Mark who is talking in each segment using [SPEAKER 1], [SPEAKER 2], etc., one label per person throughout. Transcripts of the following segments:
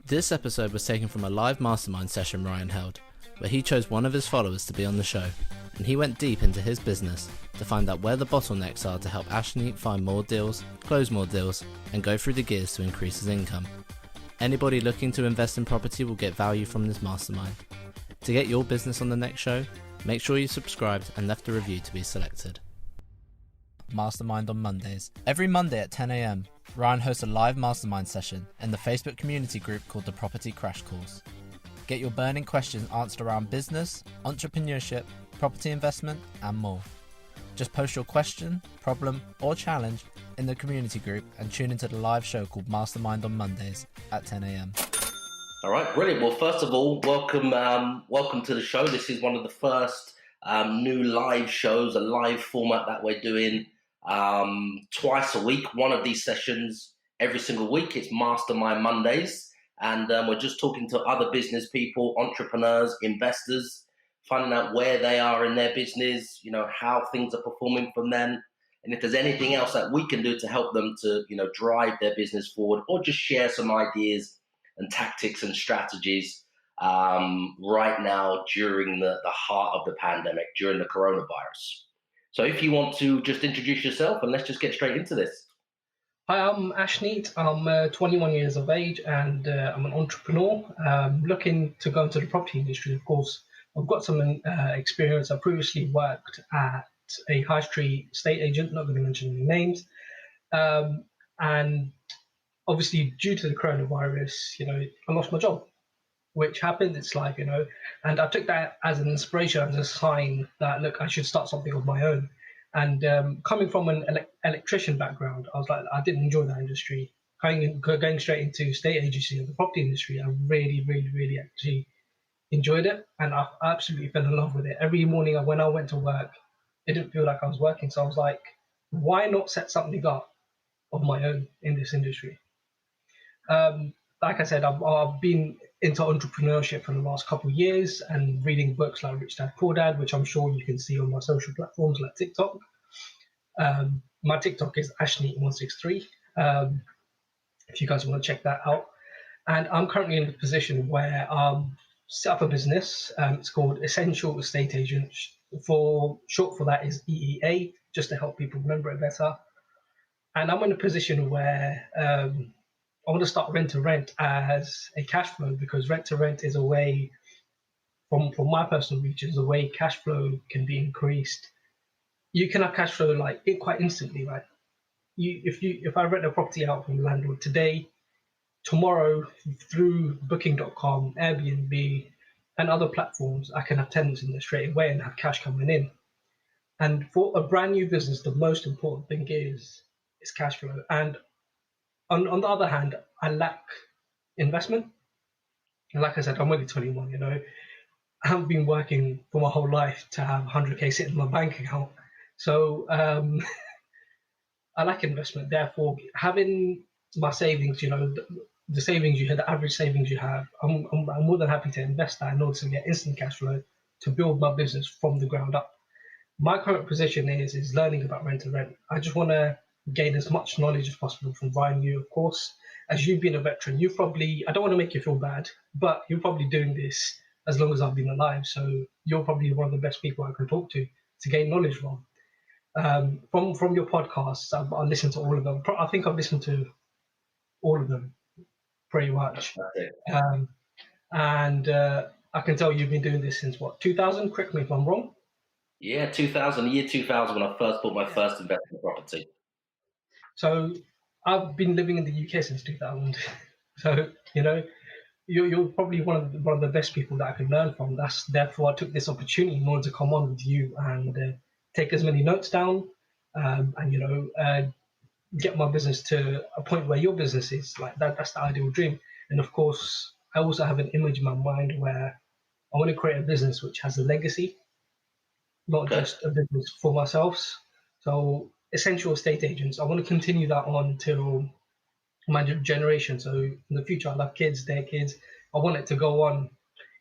[SPEAKER 1] This episode was taken from a live mastermind session Ryan held, where he chose one of his followers to be on the show, and he went deep into his business to find out where the bottlenecks are to help Ashneet find more deals, close more deals, and go through the gears to increase his income. Anybody looking to invest in property will get value from this mastermind. To get your business on the next show, make sure you subscribed and left a review to be selected. Mastermind on Mondays. Every Monday at 10 a.m, Ryan hosts a live mastermind session in the Facebook community group called the Property Crash Course. Get your burning questions answered around business, entrepreneurship, property investment, and more. Just post your question, problem, or challenge in the community group and tune into the live show called Mastermind on Mondays at 10 a.m.
[SPEAKER 2] All right, brilliant. Well, first of all, welcome to the show. This is one of the first new live shows, a live format that we're doing twice a week. One of these sessions every single week. It's Mastermind Mondays. And we're just talking to other business people, entrepreneurs, investors, finding out where they are in their business, how things are performing from them. And if there's anything else that we can do to help them to, drive their business forward, or just share some ideas and tactics and strategies right now during the heart of the pandemic, during the coronavirus. So if you want to just introduce yourself, and let's just get straight into this.
[SPEAKER 3] Hi, I'm Ashneet. I'm 21 years of age and I'm an entrepreneur looking to go into the property industry, of course. I've got some experience. I previously worked at a high street estate agent, not going to mention any names. And obviously, due to the coronavirus, I lost my job, which happened. It's life, and I took that as an inspiration, as a sign that, look, I should start something of my own. And coming from an electrician background, I was like, I didn't enjoy that industry. Going straight into estate agency and the property industry, I really actually enjoyed it. And I absolutely fell in love with it. Every morning when I went to work, it didn't feel like I was working. So I was like, why not set something up of my own in this industry? Like I said, I've been into entrepreneurship for the last couple of years and reading books like Rich Dad Poor Dad, which I'm sure you can see on my social platforms like TikTok. My TikTok is Ashneet163, if you guys want to check that out. And I'm currently in the position where set up a business. It's called Essential Estate Agents. Short for that is EEA, just to help people remember it better. And I'm in a position where I want to start rent-to-rent as a cash flow, because rent-to-rent is a way, from my personal reach, is a way cash flow can be increased. You can have cash flow quite instantly, right? If I rent a property out from the landlord today, tomorrow through Booking.com, Airbnb, and other platforms, I can have tenants in there straight away and have cash coming in. And for a brand new business, the most important thing is cash flow. And on the other hand, I lack investment. And like I said, I'm only 21, I haven't been working for my whole life to have 100K sitting in my bank account. So I lack investment. Therefore, having my savings, the savings you have, the average savings you have, I'm more than happy to invest that in order to get instant cash flow to build my business from the ground up. My current position is learning about rent-to-rent. I just want to gain as much knowledge as possible from Ryan, you, of course. As you've been a veteran, I don't want to make you feel bad, but you're probably doing this as long as I've been alive. So you're probably one of the best people I can talk to gain knowledge from. From your podcasts, I listened to all of them. I think I've listened to all of them pretty much. And I can tell you've been doing this since 2000? Correct me if I'm wrong.
[SPEAKER 2] Yeah, 2000, year 2000, when I first bought my first investment property.
[SPEAKER 3] So I've been living in the UK since 2000. So, you're probably one of the best people that I could learn from. Therefore I took this opportunity in order to come on with you and take as many notes down and get my business to a point where your business is. Like that's the ideal dream. And of course, I also have an image in my mind where I want to create a business which has a legacy, not just a business for myself. So Essential Estate Agents, I want to continue that on till my generation. So in the future, I'll have kids, their kids. I want it to go on.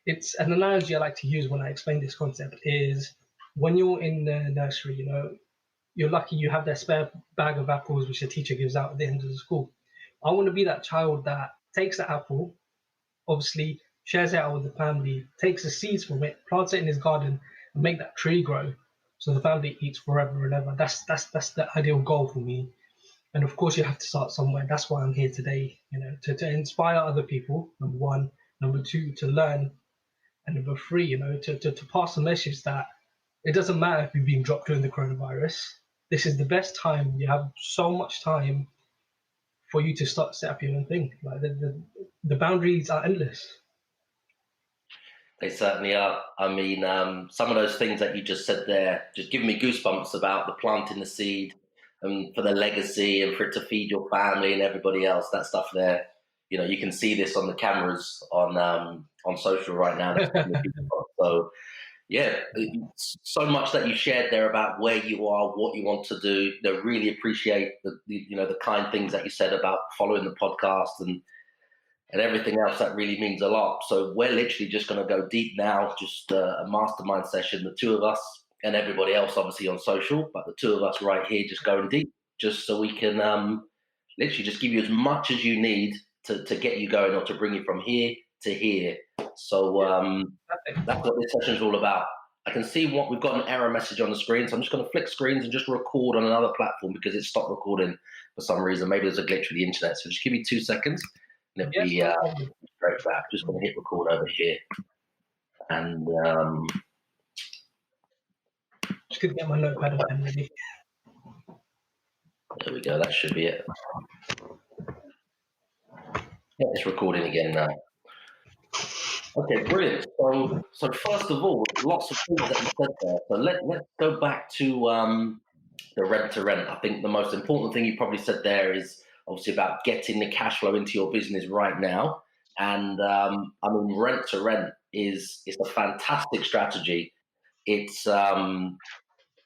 [SPEAKER 3] It's an analogy I like to use when I explain this concept is when you're in the nursery, you're lucky you have that spare bag of apples which the teacher gives out at the end of the school. I want to be that child that takes the apple, obviously shares it out with the family, takes the seeds from it, plants it in his garden, and make that tree grow, so the family eats forever and ever. That's the ideal goal for me. And of course, you have to start somewhere. That's why I'm here today. To inspire other people. Number one, number two, to learn, and number three, to pass the message that it doesn't matter if you've been dropped during the coronavirus. This is the best time. You have so much time for you to start set up your own thing. Like the boundaries are endless.
[SPEAKER 2] They certainly are. I mean, some of those things that you just said there just give me goosebumps about the planting the seed and for the legacy and for it to feed your family and everybody else. That stuff there, you can see this on the cameras on social right now. So yeah, so much that you shared there about where you are, what you want to do. They really appreciate the kind things that you said about following the podcast and everything else. That really means a lot. So we're literally just going to go deep now, just a mastermind session, the two of us and everybody else obviously on social, but the two of us right here just going deep, just so we can literally just give you as much as you need to get you going or to bring you from here to here. So that's what this session is all about. I can see what we've got an error message on the screen, so I'm just going to flick screens and just record on another platform because it stopped recording for some reason. Maybe there's a glitch with the internet, so just give me 2 seconds. And if we straight back, just going to hit record over here. And
[SPEAKER 3] just going to get my notepad and pen ready.
[SPEAKER 2] There we go. That should be it. Yeah, it's recording again now. Okay, brilliant. So first of all, lots of things that you said there. So let's go back to the rent to rent. I think the most important thing you probably said there is obviously about getting the cash flow into your business right now. And I mean, rent to rent is a fantastic strategy. It's a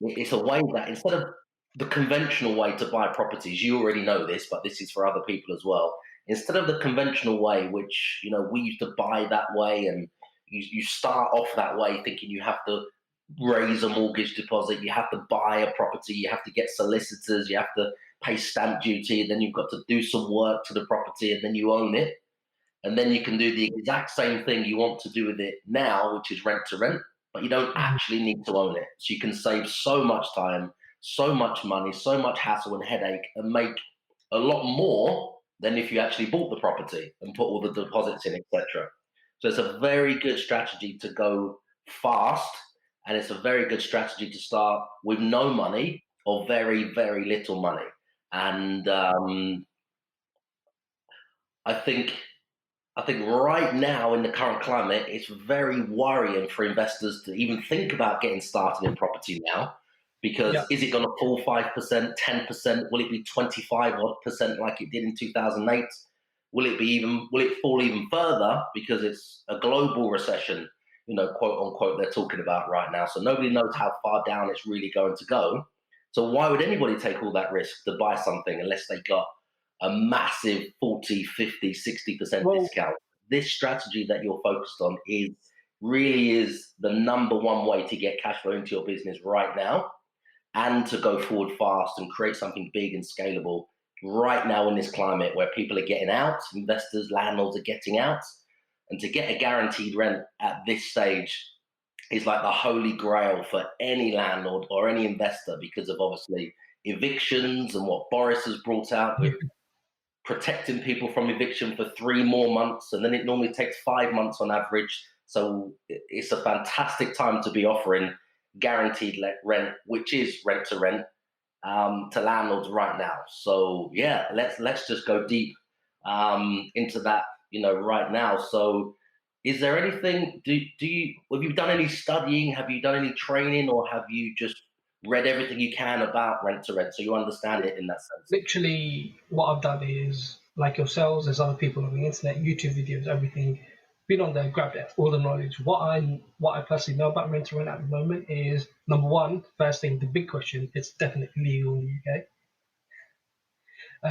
[SPEAKER 2] way that instead of the conventional way to buy properties, you already know this, but this is for other people as well. Instead of the conventional way, which we used to buy that way, and you start off that way thinking you have to raise a mortgage deposit, you have to buy a property, you have to get solicitors, you have to pay stamp duty, and then you've got to do some work to the property, and then you own it. And then you can do the exact same thing you want to do with it now, which is rent to rent, but you don't actually need to own it. So you can save so much time, so much money, so much hassle and headache, and make a lot more than if you actually bought the property and put all the deposits in, etc. So it's a very good strategy to go fast, and it's a very good strategy to start with no money or very, very little money. And I think right now in the current climate, it's very worrying for investors to even think about getting started in property now, because is it going to fall 5%, 10%? Will it be 25% like it did in 2008? Will it fall even further because it's a global recession, quote unquote, they're talking about right now. So nobody knows how far down it's really going to go. So why would anybody take all that risk to buy something unless they got a massive 40, 50, 60% discount? This strategy that you're focused on really is the number one way to get cash flow into your business right now, and to go forward fast and create something big and scalable right now in this climate where people are getting out, investors, landlords are getting out. And to get a guaranteed rent at this stage is like the holy grail for any landlord or any investor, because of obviously evictions and what Boris has brought out with protecting people from eviction for 3 more months, and then it normally takes 5 months on average. So it's a fantastic time to be offering guaranteed rent, which is rent to rent, to landlords right now. So yeah, let's just go deep into that, right now. So is there anything? Have you done any studying? Have you done any training, or have you just read everything you can about rent to rent so you understand it in that sense?
[SPEAKER 3] Literally, what I've done is, like yourselves, there's other people on the internet, YouTube videos, everything. Been on there, grabbed it, all the knowledge. What I personally know about rent to rent at the moment is, number one, first thing, the big question: it's definitely legal in the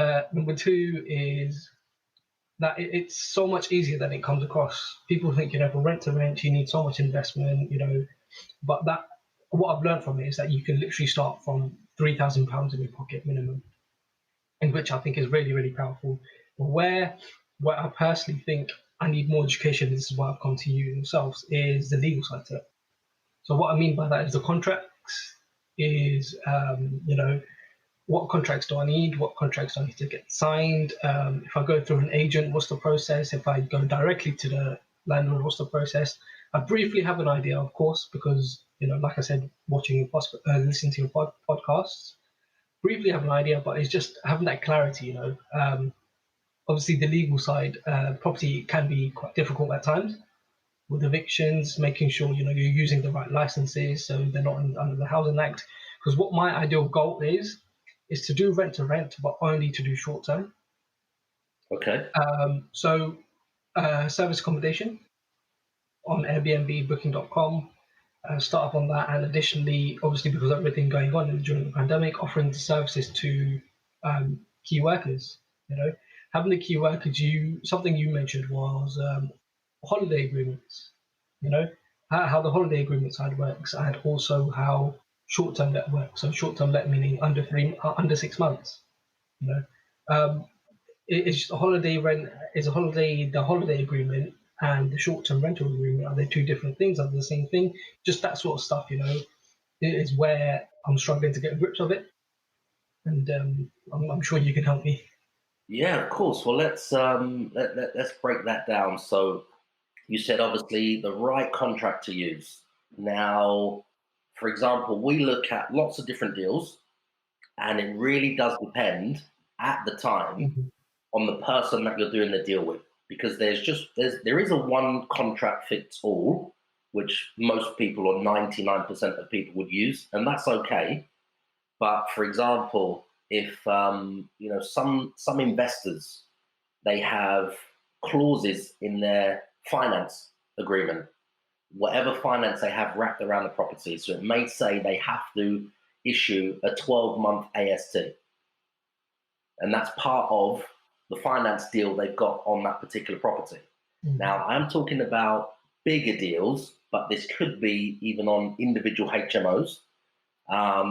[SPEAKER 3] UK. Number two is that it's so much easier than it comes across. People think, for rent to rent, you need so much investment, but what I've learned from it is that you can literally start from £3,000 in your pocket minimum, and which I think is really, really powerful. Where I personally think I need more education, this is why I've come to you yourselves, is the legal side to it. So what I mean by that is the contracts is, what contracts do I need? What contracts do I need to get signed? If I go through an agent, what's the process? If I go directly to the landlord, what's the process? I briefly have an idea, of course, because, like I said, listening to your podcasts, briefly have an idea, but it's just having that clarity, obviously the legal side, property can be quite difficult at times with evictions, making sure you're using the right licenses so they're not under the Housing Act. Because what my ideal goal is to do rent to rent, but only to do short term.
[SPEAKER 2] Okay.
[SPEAKER 3] So service accommodation on Airbnb, Booking.com, start up on that, and additionally, obviously because of everything going on during the pandemic, offering the services to key workers. Having the key workers, something you mentioned was holiday agreements. How the holiday agreement side works, and also how short-term let works. So short-term let meaning under 6 months. You know, um, it's a holiday rent. Is a holiday the holiday agreement and the short-term rental agreement, are they two different things? Are they the same thing? Just that sort of stuff. Is where I'm struggling to get grips of it, and I'm sure you can help me.
[SPEAKER 2] Yeah, of course. Well, let's break that down. So you said obviously the right contract to use. Now, for example, we look at lots of different deals, and it really does depend at the time
[SPEAKER 3] Mhm.
[SPEAKER 2] on the person that you're doing the deal with, because there is a one contract fits all, which most people or 99% of people would use, and that's okay. But for example, if some investors, they have clauses in their finance agreement, whatever finance they have wrapped around the property. So it may say they have to issue a 12-month AST, and that's part of the finance deal they've got on that particular property.
[SPEAKER 3] Mhm.
[SPEAKER 2] Now, I'm talking about bigger deals, but this could be even on individual HMOs.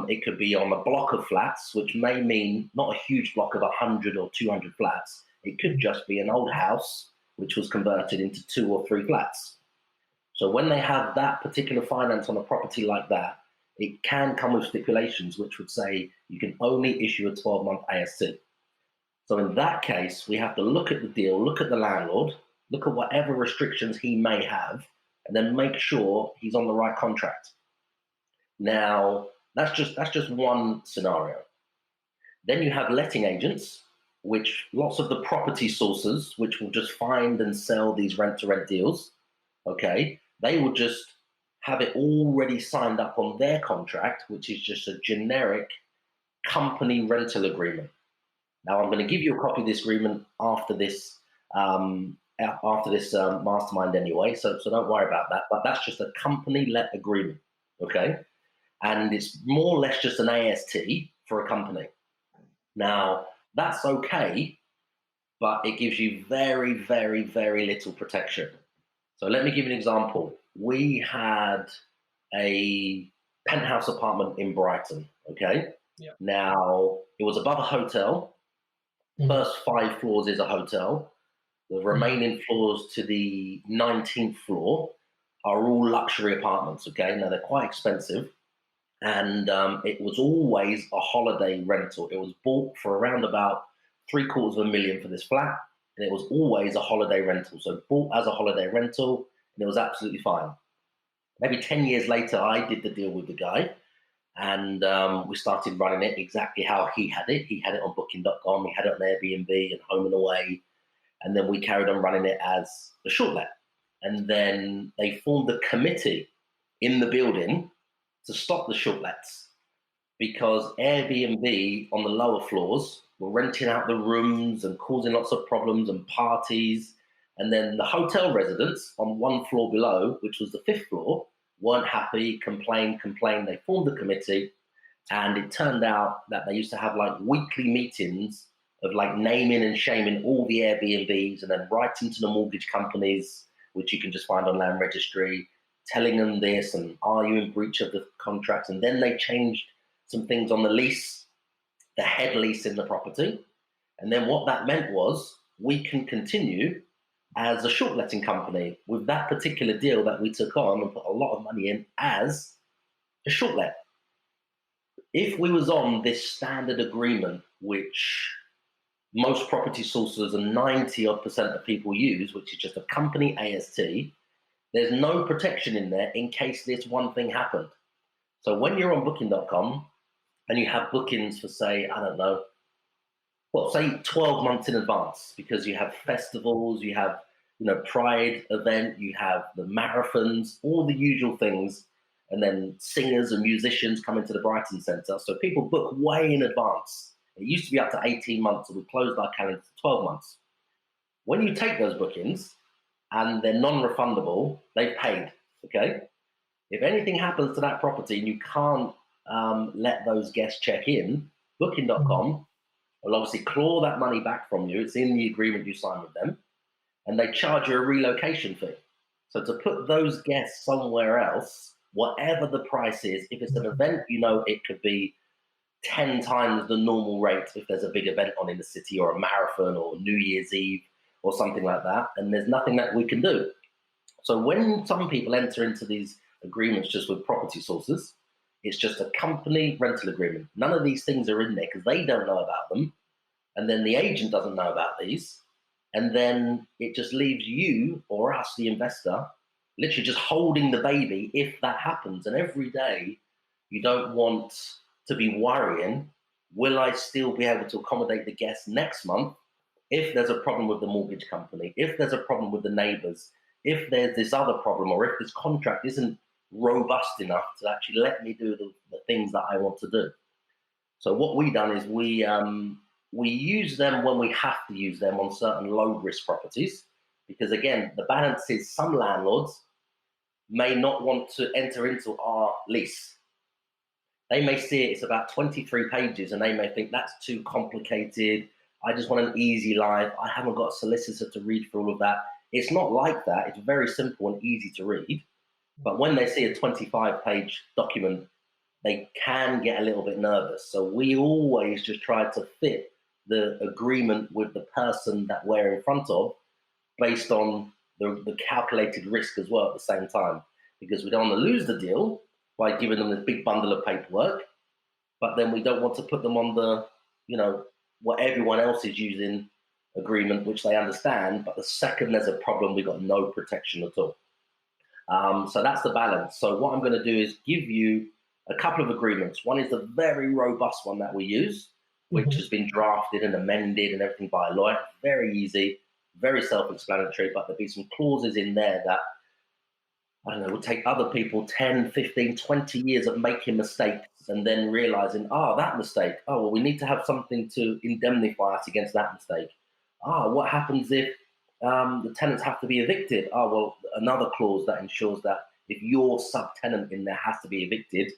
[SPEAKER 2] It could be on a block of flats, which may mean not a huge block of 100 or 200 flats. It could just be an old house which was converted into 2 or 3 flats. So when they have that particular finance on a property like that, it can come with stipulations which would say you can only issue a 12-month AST. So in that case, we have to look at the deal, look at the landlord, look at whatever restrictions he may have, and then make sure he's on the right contract. Now, that's just one scenario. Then you have letting agents, which lots of the property sources, which will just find and sell these rent to rent deals. Okay, they will just have it already signed up on their contract, which is just a generic company rental agreement. Now, I'm going to give you a copy of this agreement after this mastermind anyway, so don't worry about that. But that's just a company let agreement, okay? And it's more or less just an AST for a company. Now, that's okay, but it gives you very, very, very little protection. So let me give you an example. We had a penthouse apartment in Brighton, okay?
[SPEAKER 3] Yeah.
[SPEAKER 2] Now, it was above a hotel. First 5 floors is a hotel. The remaining floors to the 19th floor are all luxury apartments, okay? Now, they're quite expensive. And it was always a holiday rental. It was bought for around about 750,000 for this flat, and it was always a holiday rental. So bought as a holiday rental, and it was absolutely fine. Maybe 10 years later, I did the deal with the guy, and we started running it exactly how he had it. He had it on Booking.com, he had it on Airbnb and Home and Away, and then we carried on running it as a short let. And then they formed a committee in the building to stop the short lets, because Airbnb on the lower floors were renting out the rooms and causing lots of problems and parties. And then the hotel residents on one floor below, which was the 5th floor, weren't happy, complained. They formed a committee, and it turned out that they used to have like weekly meetings of like naming and shaming all the Airbnbs, and then writing to the mortgage companies, which you can just find on Land Registry, telling them this and are you in breach of the contract. And then they changed some things on the lease, the head lease in the property. And then what that meant was we can continue, as a short letting company with that particular deal that we took on and put a lot of money in as a short let. If we was on this standard agreement, which most property sources and 90% of people use, which is just a company AST, there's no protection in there in case this one thing happened. So when you're on booking.com and you have bookings for, say, I don't know, well, say 12 months in advance, because you have festivals, you have, Pride event, you have the marathons, all the usual things, and then singers and musicians come into the Brighton Centre. So people book way in advance. It used to be up to 18 months, and we closed our calendar to 12 months. When you take those bookings and they're non-refundable, they've paid, okay? If anything happens to that property and you can't let those guests check in, booking.com will obviously claw that money back from you. It's in the agreement you sign with them, and they charge you a relocation fee. So to put those guests somewhere else, whatever the price is, if it's an event, it could be 10 times the normal rate if there's a big event on in the city, or a marathon or New Year's Eve or something like that, and there's nothing that we can do. So when some people enter into these agreements just with property sources, it's just a company rental agreement. None of these things are in there because they don't know about them, and then the agent doesn't know about these, and then it just leaves you or us, the investor, literally just holding the baby if that happens. And every day you don't want to be worrying, will I still be able to accommodate the guests next month if there's a problem with the mortgage company, if there's a problem with the neighbours, if there's this other problem, or if this contract isn't robust enough to actually let me do the things that I want to do. So what we've done is we use them when we have to use them on certain low-risk properties, because again, the balance is some landlords may not want to enter into our lease. They may see it's about 23 pages and they may think that's too complicated. I just want an easy life. I haven't got a solicitor to read through all of that. It's not like that. It's very simple and easy to read. But when they see a 25-page document, they can get a little bit nervous. So we always just try to fit the agreement with the person that we're in front of based on the calculated risk as well at the same time, because we don't want to lose the deal by giving them this big bundle of paperwork, but then we don't want to put them on the, what everyone else is using agreement, which they understand, but the second there's a problem, we've got no protection at all. So that's the balance. So what I'm going to do is give you a couple of agreements. One is the very robust one that we use, which has been drafted and amended and everything by a lawyer. Very easy, very self-explanatory, but there'll be some clauses in there that, I don't know, would take other people 10, 15, 20 years of making mistakes and then realizing, that mistake, well, we need to have something to indemnify us against that mistake. What happens if the tenants have to be evicted? Well, another clause that ensures that if your subtenant in there has to be evicted,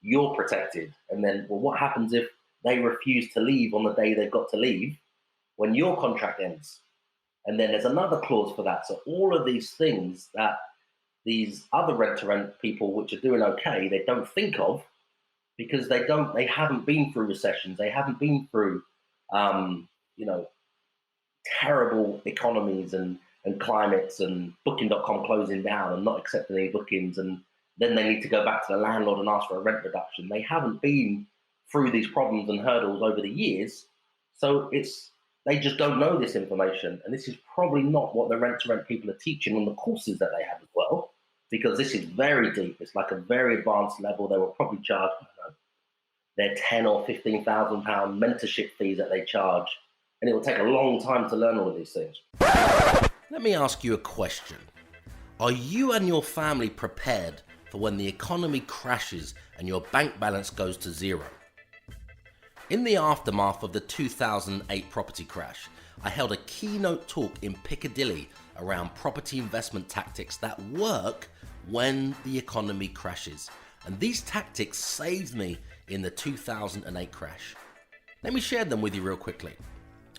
[SPEAKER 2] you're protected. And then, well, what happens if they refuse to leave on the day they've got to leave when your contract ends? And then there's another clause for that. So all of these things that these other rent-to-rent people, which are doing okay, they don't think of because they haven't been through recessions. They haven't been through, terrible economies and climates and booking.com closing down and not accepting any bookings. And then they need to go back to the landlord and ask for a rent reduction. They haven't been through these problems and hurdles over the years. So they just don't know this information. And this is probably not what the rent-to-rent people are teaching on the courses that they have as well, because this is very deep. It's like a very advanced level. They will probably charge, their £10,000 or £15,000 mentorship fees that they charge. And it will take a long time to learn all of these things.
[SPEAKER 4] Let me ask you a question. Are you and your family prepared for when the economy crashes and your bank balance goes to zero? In the aftermath of the 2008 property crash, I held a keynote talk in Piccadilly around property investment tactics that work when the economy crashes. And these tactics saved me in the 2008 crash. Let me share them with you real quickly.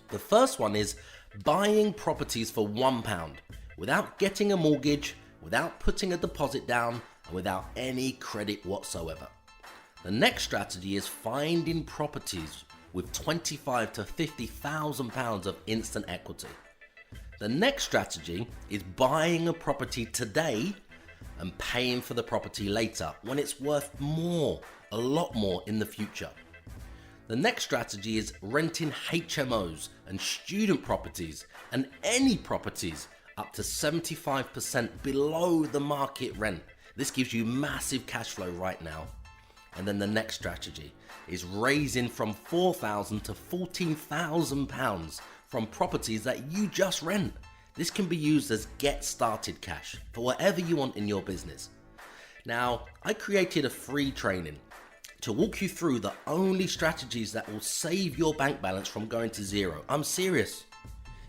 [SPEAKER 4] The first one is buying properties for £1 without getting a mortgage, without putting a deposit down, and without any credit whatsoever. The next strategy is finding properties with £25,000 to £50,000 of instant equity. The next strategy is buying a property today and paying for the property later when it's worth more, a lot more in the future. The next strategy is renting HMOs and student properties and any properties up to 75% below the market rent. This gives you massive cash flow right now. And then the next strategy is raising from £4,000 to £14,000 from properties that you just rent. This can be used as get started cash for whatever you want in your business. Now, I created a free training to walk you through the only strategies that will save your bank balance from going to zero. I'm serious.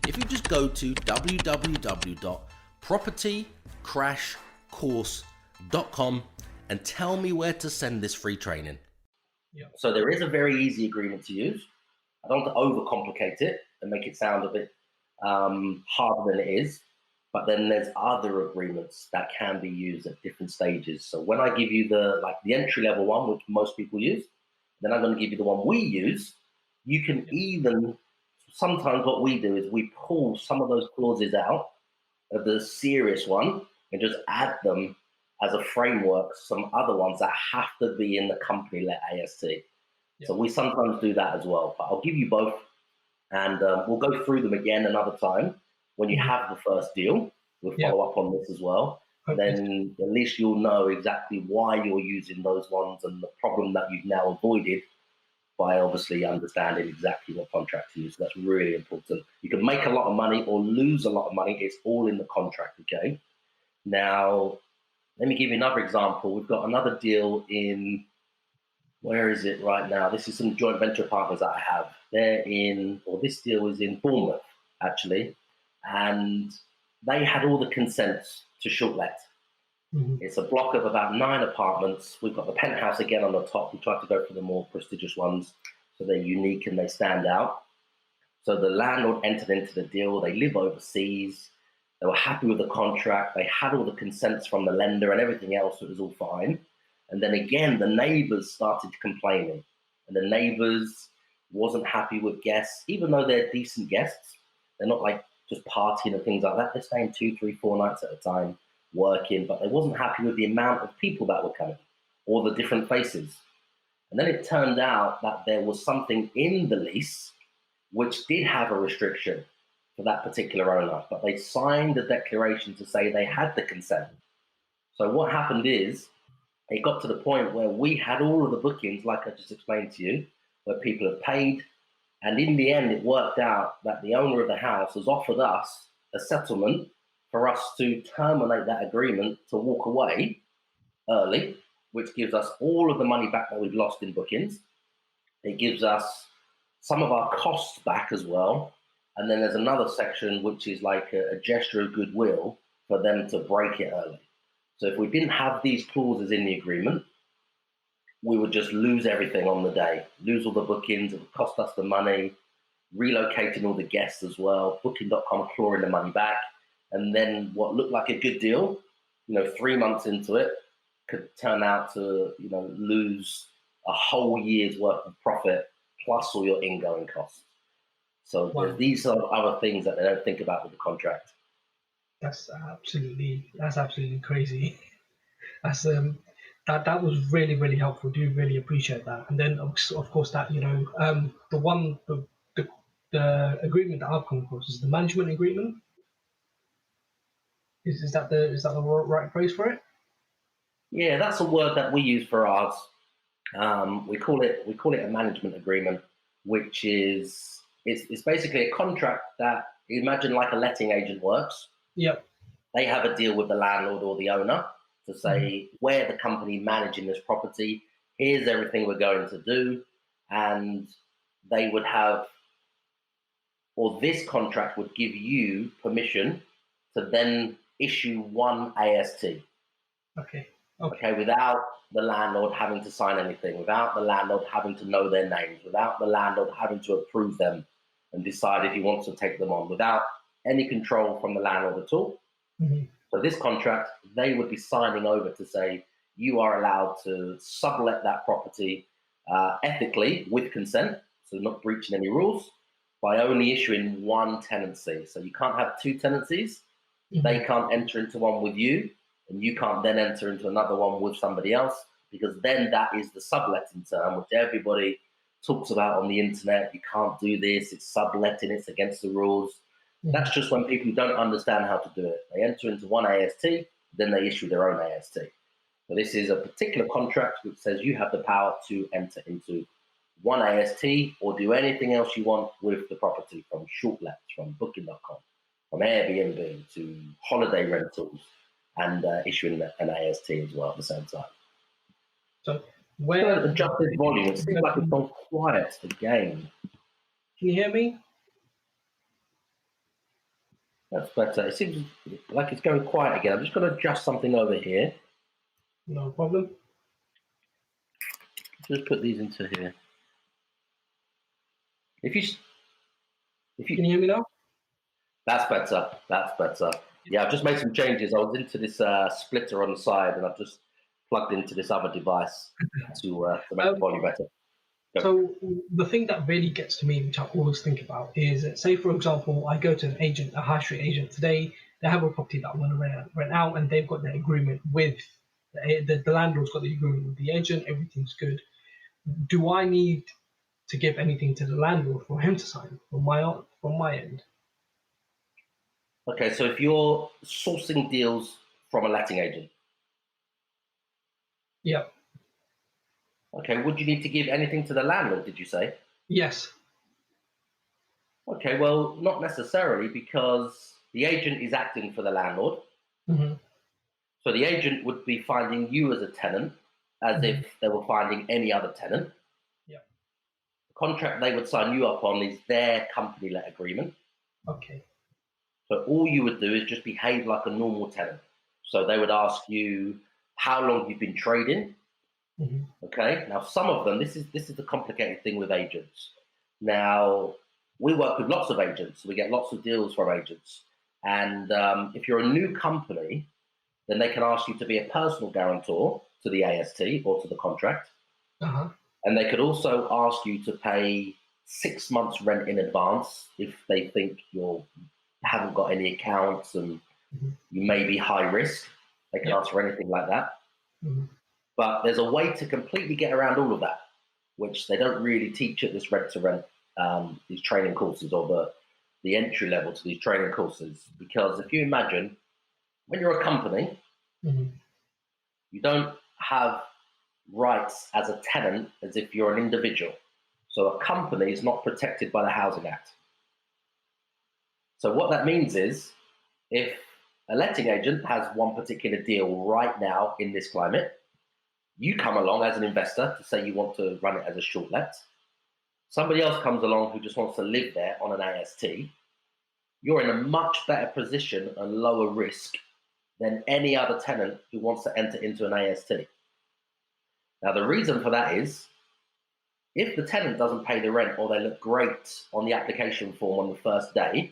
[SPEAKER 4] If you just go to www.propertycrashcourse.com and tell me where to send this free training.
[SPEAKER 2] So there is a very easy agreement to use. I don't want to overcomplicate it and make it sound a bit harder than it is. But then there's other agreements that can be used at different stages. So when I give you the entry level one, which most people use, then I'm going to give you the one we use. You can even, sometimes what we do is we pull some of those clauses out of the serious one and just add them as a framework, some other ones that have to be in the company let AST. So we sometimes do that as well. But I'll give you both, and we'll go through them again another time. When you have the first deal, we'll follow up on this as well. Then at least you'll know exactly why you're using those ones and the problem that you've now avoided by obviously understanding exactly what contract to use. So that's really important. You can make a lot of money or lose a lot of money. It's all in the contract, okay? Now, let me give you another example. We've got another deal in, where is it right now? This is some joint venture partners that I have. This deal is in Bournemouth, actually. And they had all the consents to short let. It's a block of about 9 apartments. We've got the penthouse again on the top. We tried to go for the more prestigious ones, so they're unique and they stand out. So the landlord entered into the deal. They live overseas. They were happy with the contract. They had all the consents from the lender and everything else. So it was all fine. And then again, the neighbors started complaining. And the neighbors wasn't happy with guests, even though they're decent guests. They're not like just partying and things like that. They're staying 2, 3, 4 nights at a time, working, but they wasn't happy with the amount of people that were coming or the different faces. And then it turned out that there was something in the lease which did have a restriction for that particular owner, but they signed a declaration to say they had the consent. So what happened is it got to the point where we had all of the bookings, like I just explained to you, where people have paid. And in the end, it worked out that the owner of the house has offered us a settlement for us to terminate that agreement to walk away early, which gives us all of the money back that we've lost in bookings. It gives us some of our costs back as well. And then there's another section, which is like a gesture of goodwill for them to break it early. So if we didn't have these clauses in the agreement, we would just lose everything on the day, lose all the bookings. It would cost us the money, relocating all the guests as well, booking.com clawing the money back. And then what looked like a good deal, 3 months into it, could turn out to, lose a whole year's worth of profit plus all your ingoing costs. So these are other things that they don't think about with the contract.
[SPEAKER 3] That's absolutely crazy. That was really, really helpful. Do really appreciate that. And then of course that the agreement that I've come across is the management agreement. Is that the right phrase for it?
[SPEAKER 2] Yeah, that's a word that we use for ours. We call it a management agreement, which is it's basically a contract that, imagine like a letting agent works.
[SPEAKER 3] Yep.
[SPEAKER 2] They have a deal with the landlord or the owner to say, we're the company managing this property, here's everything we're going to do. And they would have, or this contract would give you permission to then issue one AST. Okay, without the landlord having to sign anything, without the landlord having to know their names, without the landlord having to approve them and decide if he wants to take them on, without any control from the landlord at all. So this contract, they would be signing over to say, you are allowed to sublet that property ethically with consent, so not breaching any rules, by only issuing one tenancy. So you can't have two tenancies. They can't enter into one with you, and you can't then enter into another one with somebody else, because then that is the subletting term, which everybody talks about on the internet. You can't do this, it's subletting, it's against the rules. That's just when people don't understand how to do it. They enter into one AST, then they issue their own AST. So this is a particular contract which says you have the power to enter into one AST or do anything else you want with the property, from short lets, from booking.com, from Airbnb to holiday rentals, and issuing an AST as well at the same time.
[SPEAKER 3] So where
[SPEAKER 2] adjusted volume, it seems like it's gone quiet again.
[SPEAKER 3] Can you hear me?
[SPEAKER 2] That's better. It seems like it's going quiet again. I'm just going to adjust something over here.
[SPEAKER 3] No problem.
[SPEAKER 2] Just put these into here. If you
[SPEAKER 3] Can you hear me now?
[SPEAKER 2] That's better. That's better. Yeah, I've just made some changes. I was into this splitter on the side, and I've just plugged into this other device to make the volume better. Go.
[SPEAKER 3] So the thing that really gets to me, which I always think about, is say, for example, I go to an agent, a high street agent today. They have a property that I want to rent out, and they've got their agreement with the landlord's got the agreement with the agent. Everything's good. Do I need to give anything to the landlord for him to sign from my end?
[SPEAKER 2] Okay, so if you're sourcing deals from a letting agent,
[SPEAKER 3] Yeah.
[SPEAKER 2] okay, would you need to give anything to the landlord, did you say?
[SPEAKER 3] Yes.
[SPEAKER 2] Okay, well, not necessarily, because the agent is acting for the landlord. So the agent would be finding you as a tenant as if they were finding any other tenant.
[SPEAKER 3] Yeah.
[SPEAKER 2] The contract they would sign you up on is their company let agreement.
[SPEAKER 3] Okay.
[SPEAKER 2] So all you would do is just behave like a normal tenant. So they would ask you how long you've been trading. Okay. Now, some of them, this is the complicated thing with agents. Now, we work with lots of agents. So we get lots of deals from agents. And if you're a new company, then they can ask you to be a personal guarantor to the AST or to the contract. And they could also ask you to pay 6 months rent in advance if they think you haven't got any accounts and you may be high risk. They can ask for anything like that. But there's a way to completely get around all of that, which they don't really teach at this rent to rent, these training courses, or the entry level to these training courses. Because if you imagine, when you're a company, you don't have rights as a tenant as if you're an individual. So a company is not protected by the Housing Act. So what that means is, if a letting agent has one particular deal right now in this climate, you come along as an investor to say you want to run it as a short let. Somebody else comes along who just wants to live there on an AST. You're in a much better position and lower risk than any other tenant who wants to enter into an AST. Now, the reason for that is, if the tenant doesn't pay the rent, or they look great on the application form on the first day,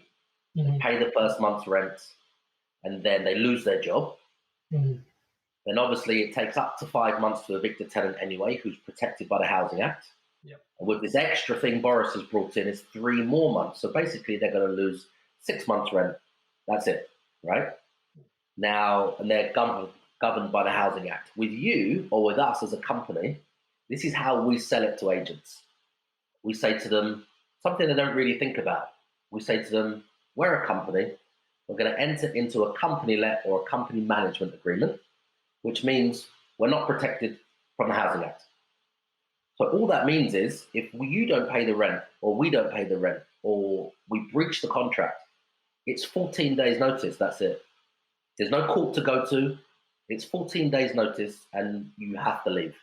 [SPEAKER 2] they pay the first month's rent, and then they lose their job, then obviously it takes up to 5 months to evict a tenant anyway, who's protected by the Housing Act. And with this extra thing Boris has brought in, it's 3 more months. So basically they're going to lose 6 months rent. That's it, right? Now, and they're governed by the Housing Act. With you, or with us as a company, this is how we sell it to agents. We say to them something they don't really think about. We say to them, we're a company. We're going to enter into a company let or a company management agreement, which means we're not protected from the Housing Act. So all that means is, if you don't pay the rent, or we don't pay the rent, or we breach the contract, it's 14 days notice, that's it. There's no court to go to. It's 14 days notice, and you have to leave.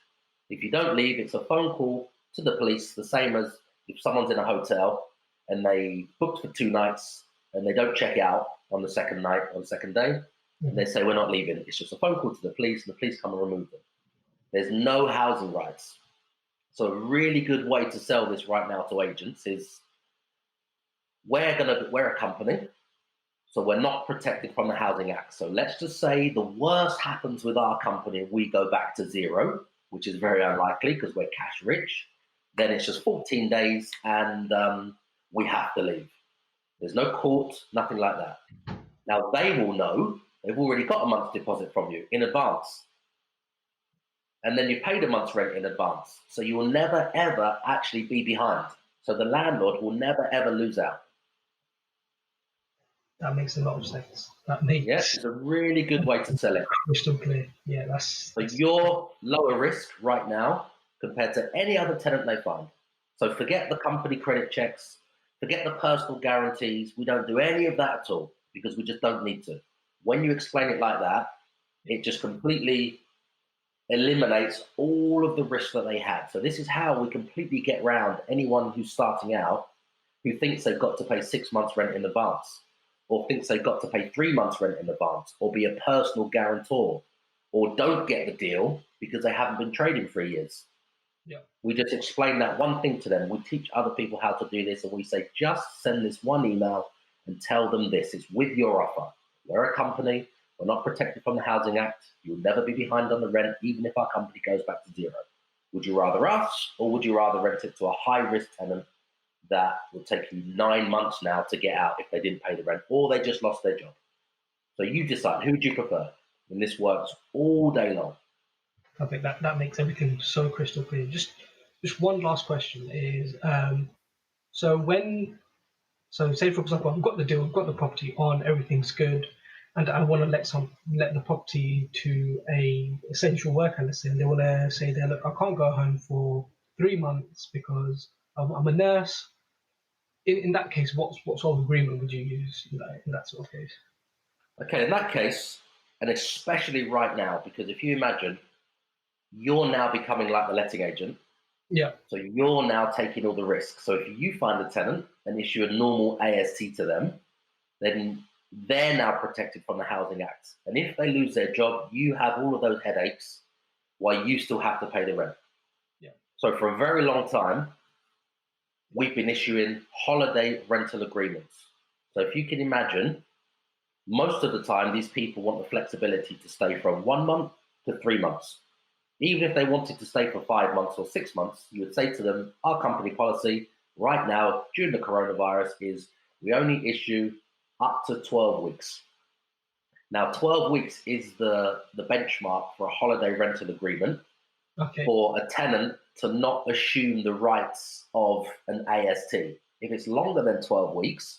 [SPEAKER 2] If you don't leave, it's a phone call to the police, the same as if someone's in a hotel and they booked for 2 nights and they don't check out on the second night or the second day, and they say, we're not leaving. It's just a phone call to the police, and the police come and remove them. There's no housing rights. So a really good way to sell this right now to agents is, we're a company, so we're not protected from the Housing Act. So let's just say the worst happens with our company, we go back to zero, which is very unlikely because we're cash rich. Then it's just 14 days, and we have to leave. There's no court, nothing like that. Now they will know they've already got a month's deposit from you in advance. And then you paid a month's rent in advance. So you will never, ever actually be behind. So the landlord will never, ever lose out.
[SPEAKER 3] That makes a lot of sense. That makes
[SPEAKER 2] Yes, it's a really good way to sell it.
[SPEAKER 3] crystal clear. Yeah,
[SPEAKER 2] So you're lower risk right now compared to any other tenant they find. So forget the company credit checks, forget the personal guarantees. We don't do any of that at all because we just don't need to. When you explain it like that, it just completely eliminates all of the risks that they had. So this is how we completely get around anyone who's starting out who thinks they've got to pay 6 months rent in advance, or thinks they've got to pay 3 months rent in advance, or be a personal guarantor, or don't get the deal because they haven't been trading for years.
[SPEAKER 3] Yeah.
[SPEAKER 2] We just explain that one thing to them. We teach other people how to do this, and we say, just send this one email and tell them this. It's with your offer. We're a company. We're not protected from the Housing Act. You'll never be behind on the rent, even if our company goes back to zero. Would you rather us, or would you rather rent it to a high-risk tenant that would take you 9 months now to get out if they didn't pay the rent, or they just lost their job? So you decide, who do you prefer? And this works all day long.
[SPEAKER 3] I think that makes everything so crystal clear. Just one last question is, so say for example, I've got the deal, I've got the property on, everything's good, and I want to let the property to a essential worker, let's say, and they want to say, look, I can't go home for 3 months because I'm a nurse. In that case, what sort of agreement would you use in that sort of case?
[SPEAKER 2] Okay, in that case, and especially right now, because if you imagine, you're now becoming like the letting agent.
[SPEAKER 3] Yeah.
[SPEAKER 2] So you're now taking all the risk. So if you find a tenant and issue a normal AST to them, then they're now protected from the Housing Act. And if they lose their job, you have all of those headaches while you still have to pay the rent.
[SPEAKER 3] Yeah.
[SPEAKER 2] So for a very long time, we've been issuing holiday rental agreements. So if you can imagine, most of the time, these people want the flexibility to stay from 1 month to 3 months. Even if they wanted to stay for 5 months or 6 months, you would say to them, our company policy right now during the coronavirus is we only issue up to 12 weeks. Now, 12 weeks is the benchmark for a holiday rental agreement for a tenant to not assume the rights of an AST. If it's longer than 12 weeks,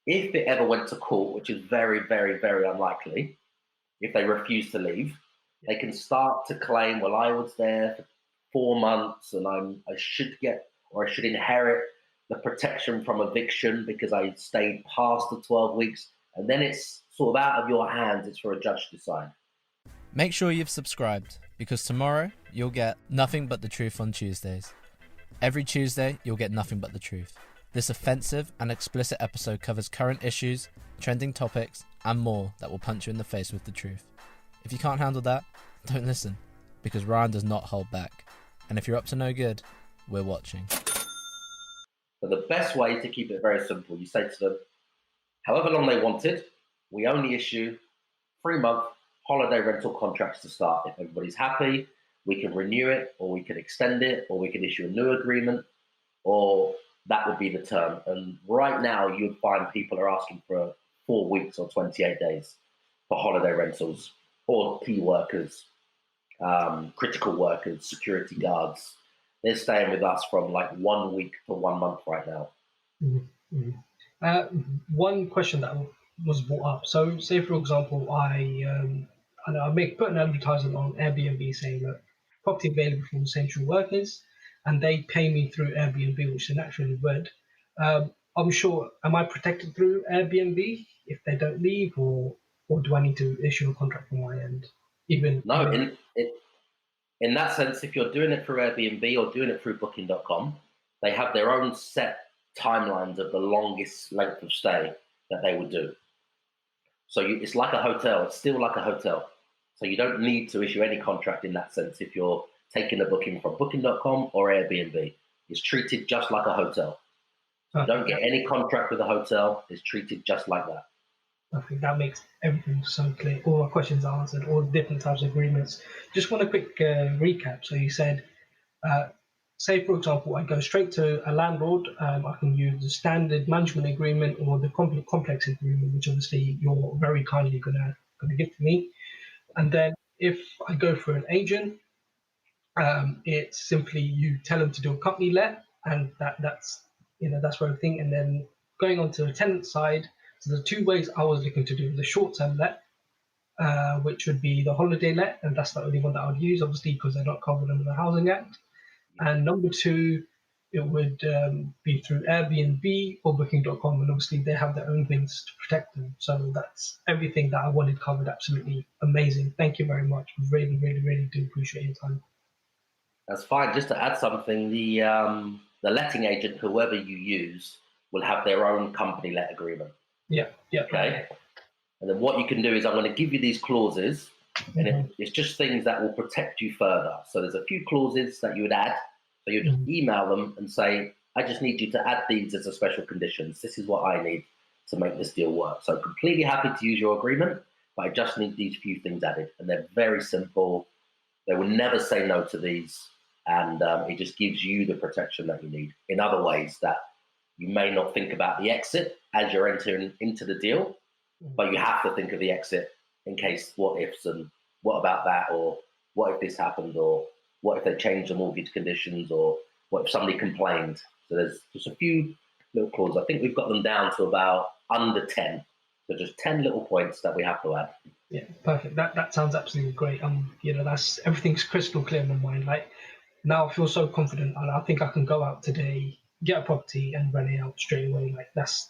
[SPEAKER 2] if it ever went to court, which is very, very, very unlikely, if they refuse to leave, they can start to claim, well, I was there for 4 months and I should inherit the protection from eviction because I stayed past the 12 weeks. And then it's sort of out of your hands. It's for a judge to decide.
[SPEAKER 1] Make sure you've subscribed, because tomorrow you'll get Nothing But the Truth on Tuesdays. Every Tuesday, you'll get Nothing But the Truth. This offensive and explicit episode covers current issues, trending topics, and more that will punch you in the face with the truth. If you can't handle that, don't listen, because Ryan does not hold back. And if you're up to no good, we're watching.
[SPEAKER 2] So the best way to keep it very simple, you say to them, however long they wanted, we only issue 3-month holiday rental contracts to start. If everybody's happy, we can renew it, or we can extend it, or we can issue a new agreement, or that would be the term. And right now, you'd find people are asking for 4 weeks or 28 days for holiday rentals, or key workers, critical workers, security guards. They're staying with us from like 1 week to 1 month right now.
[SPEAKER 3] Mm-hmm. One question that was brought up. So, say for example, I put an advertisement on Airbnb saying that property available for essential workers, and they pay me through Airbnb, which they naturally would. I'm sure, am I protected through Airbnb if they don't leave, or do I need to issue a contract on my end?
[SPEAKER 2] No, in that sense, if you're doing it through Airbnb or doing it through Booking.com, they have their own set timelines of the longest length of stay that they would do. So it's like a hotel. It's still like a hotel. So you don't need to issue any contract in that sense if you're taking a booking from Booking.com or Airbnb. It's treated just like a hotel. You don't get any contract with a hotel. It's treated just like that.
[SPEAKER 3] I think that makes everything so clear. All our questions are answered, all the different types of agreements. Just want a quick recap. So you said say, for example, I go straight to a landlord, I can use the standard management agreement or the complex agreement, which obviously you're very kindly gonna give to me. And then if I go for an agent, it's simply you tell them to do a company let, and that's for everything. And then going on to the tenant side, so the two ways I was looking to do the short-term let, which would be the holiday let, and that's the only one that I would use, obviously, because they're not covered under the Housing Act. And number two, it would be through Airbnb or Booking.com, and obviously they have their own things to protect them. So that's everything that I wanted covered. Absolutely amazing. Thank you very much. Really, really, really do appreciate your time.
[SPEAKER 2] That's fine. Just to add something, the letting agent, whoever you use, will have their own company let agreement.
[SPEAKER 3] Yeah.
[SPEAKER 2] Okay. And then what you can do is I'm going to give you these clauses, and it's just things that will protect you further. So there's a few clauses that you would add. So you'd email them and say, I just need you to add these as a special conditions. This is what I need to make this deal work. So completely happy to use your agreement, but I just need these few things added. And they're very simple. They will never say no to these. And it just gives you the protection that you need in other ways that you may not think about the exit as you're entering into the deal, but you have to think of the exit in case what ifs and what about that, or what if this happened, or what if they changed the mortgage conditions, or what if somebody complained. So there's just a few little clauses. I think we've got them down to about under 10. So just 10 little points that we have to add.
[SPEAKER 3] Yeah, perfect. That sounds absolutely great. That's everything's crystal clear in my mind. Like now I feel so confident, and I think I can go out today, get a property and rent it out straight away.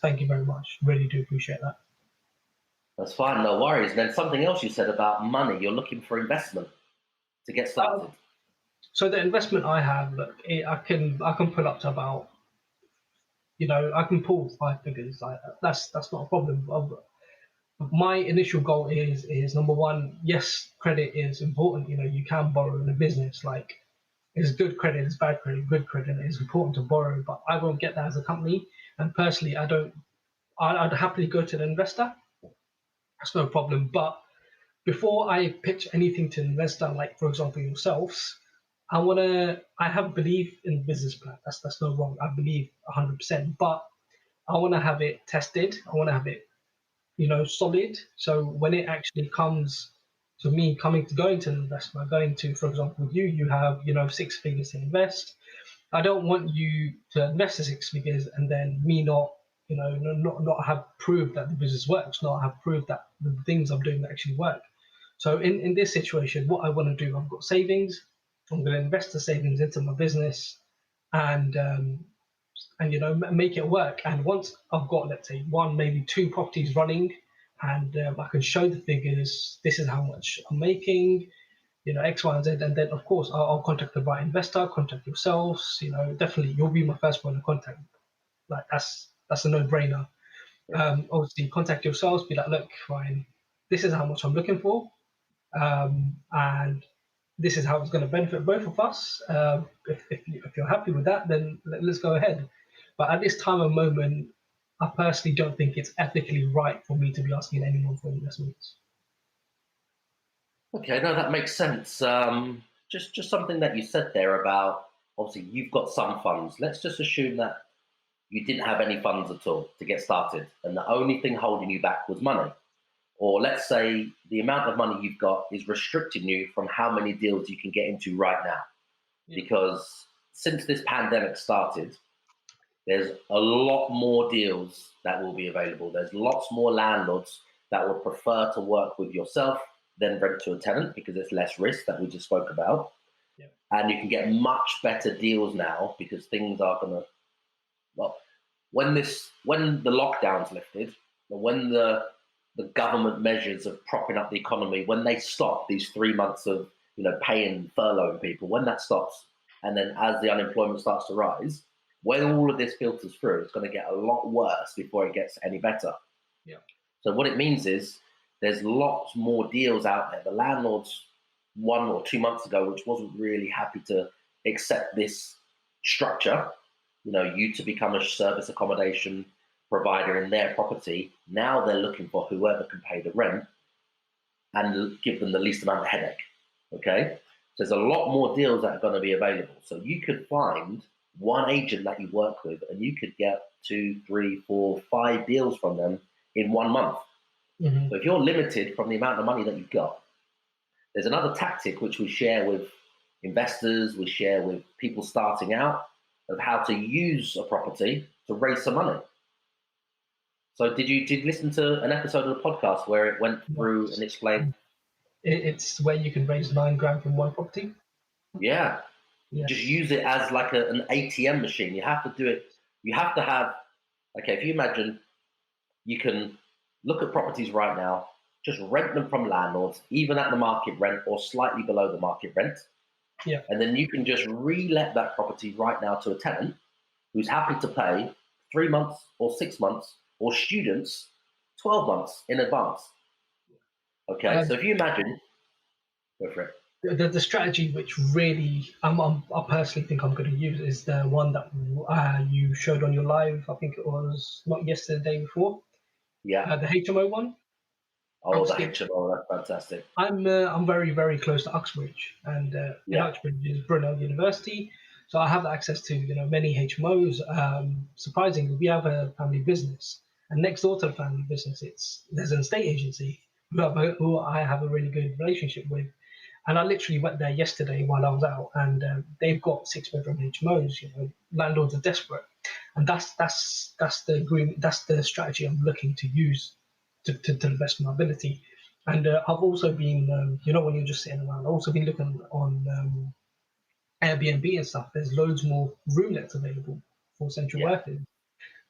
[SPEAKER 3] Thank you very much. Really do appreciate that.
[SPEAKER 2] That's fine, no worries. And then something else you said about money, you're looking for investment to get started.
[SPEAKER 3] So the investment I have, look, I can pull up to about, I can pull 5 figures. That's not a problem. My initial goal is number one, yes, credit is important. You can borrow in a business. Like, it's good credit, it's bad credit. Good credit is important to borrow, but I won't get that as a company. And personally, I'd happily go to an investor. That's no problem. But before I pitch anything to an investor, like for example yourselves, I have belief in the business plan. That's no wrong. I believe 100%, but I want to have it tested. I want to have it, solid. So when it actually comes to me going to an investor, going to, for example, you have, 6 figures to invest. I don't want you to invest the 6 figures and then me not have proved that the business works, not have proved that the things I'm doing actually work. So in this situation, what I want to do, I've got savings. I'm going to invest the savings into my business, and make it work. And once I've got, let's say, 1, maybe 2 properties running, and I can show the figures, this is how much I'm making, X, Y, and Z, and then of course I'll contact the right investor, contact yourselves. Definitely you'll be my first point of contact. Like that's a no-brainer. Obviously contact yourselves, be like, look, Ryan, this is how much I'm looking for, and this is how it's going to benefit both of us. If you're happy with that, then let's go ahead. But at this time of moment, I personally don't think it's ethically right for me to be asking anyone for investments.
[SPEAKER 2] Okay, no, that makes sense. Just something that you said there about, obviously you've got some funds. Let's just assume that you didn't have any funds at all to get started, and the only thing holding you back was money. Or let's say the amount of money you've got is restricting you from how many deals you can get into right now. Because since this pandemic started, there's a lot more deals that will be available. There's lots more landlords that would prefer to work with yourself than rent to a tenant because it's less risk that we just spoke about.
[SPEAKER 3] Yeah.
[SPEAKER 2] And you can get much better deals now because things are going to, when the lockdown's lifted, when the government measures of propping up the economy, when they stop these 3 months of paying, furloughing people, when that stops, and then as the unemployment starts to rise, when all of this filters through, it's going to get a lot worse before it gets any better.
[SPEAKER 3] Yeah.
[SPEAKER 2] So what it means is there's lots more deals out there. The landlords 1 or 2 months ago, which wasn't really happy to accept this structure, you to become a service accommodation provider in their property, now they're looking for whoever can pay the rent and give them the least amount of headache. Okay, there's a lot more deals that are going to be available. So you could find one agent that you work with and you could get 2, 3, 4, 5 deals from them in 1 month. So if you're limited from the amount of money that you've got, there's another tactic which we share with investors, we share with people starting out, of how to use a property to raise some money. So did you listen to an episode of the podcast where it went through and explained?
[SPEAKER 3] It's where you can raise £9,000 from one property.
[SPEAKER 2] Yeah.
[SPEAKER 3] Yeah.
[SPEAKER 2] Just use it as like an ATM machine. You have to do it. You have to have, okay, if you imagine you can look at properties right now, just rent them from landlords, even at the market rent or slightly below the market rent.
[SPEAKER 3] Yeah.
[SPEAKER 2] And then you can just re-let that property right now to a tenant who's happy to pay 3 months or 6 months, or students 12 months in advance. Okay, so if you imagine, go for it.
[SPEAKER 3] The strategy which really I personally think I'm going to use is the one that you showed on your live. I think it was not yesterday, the day before.
[SPEAKER 2] Yeah.
[SPEAKER 3] The HMO one.
[SPEAKER 2] Oh, the
[SPEAKER 3] Obviously,
[SPEAKER 2] HMO, that's fantastic.
[SPEAKER 3] I'm very, very close to Uxbridge, and in Uxbridge is Brunel University, so I have access to many HMOs. Surprisingly, we have a family business, and next door to the family business, there's an estate agency who I have a really good relationship with, and I literally went there yesterday while I was out, and they've got 6-bedroom HMOs. Landlords are desperate, and that's the agreement. That's the strategy I'm looking to use to the best of my ability. And I've also been, when you're just sitting around, I've also been looking on Airbnb and stuff. There's loads more room that's available for central workers.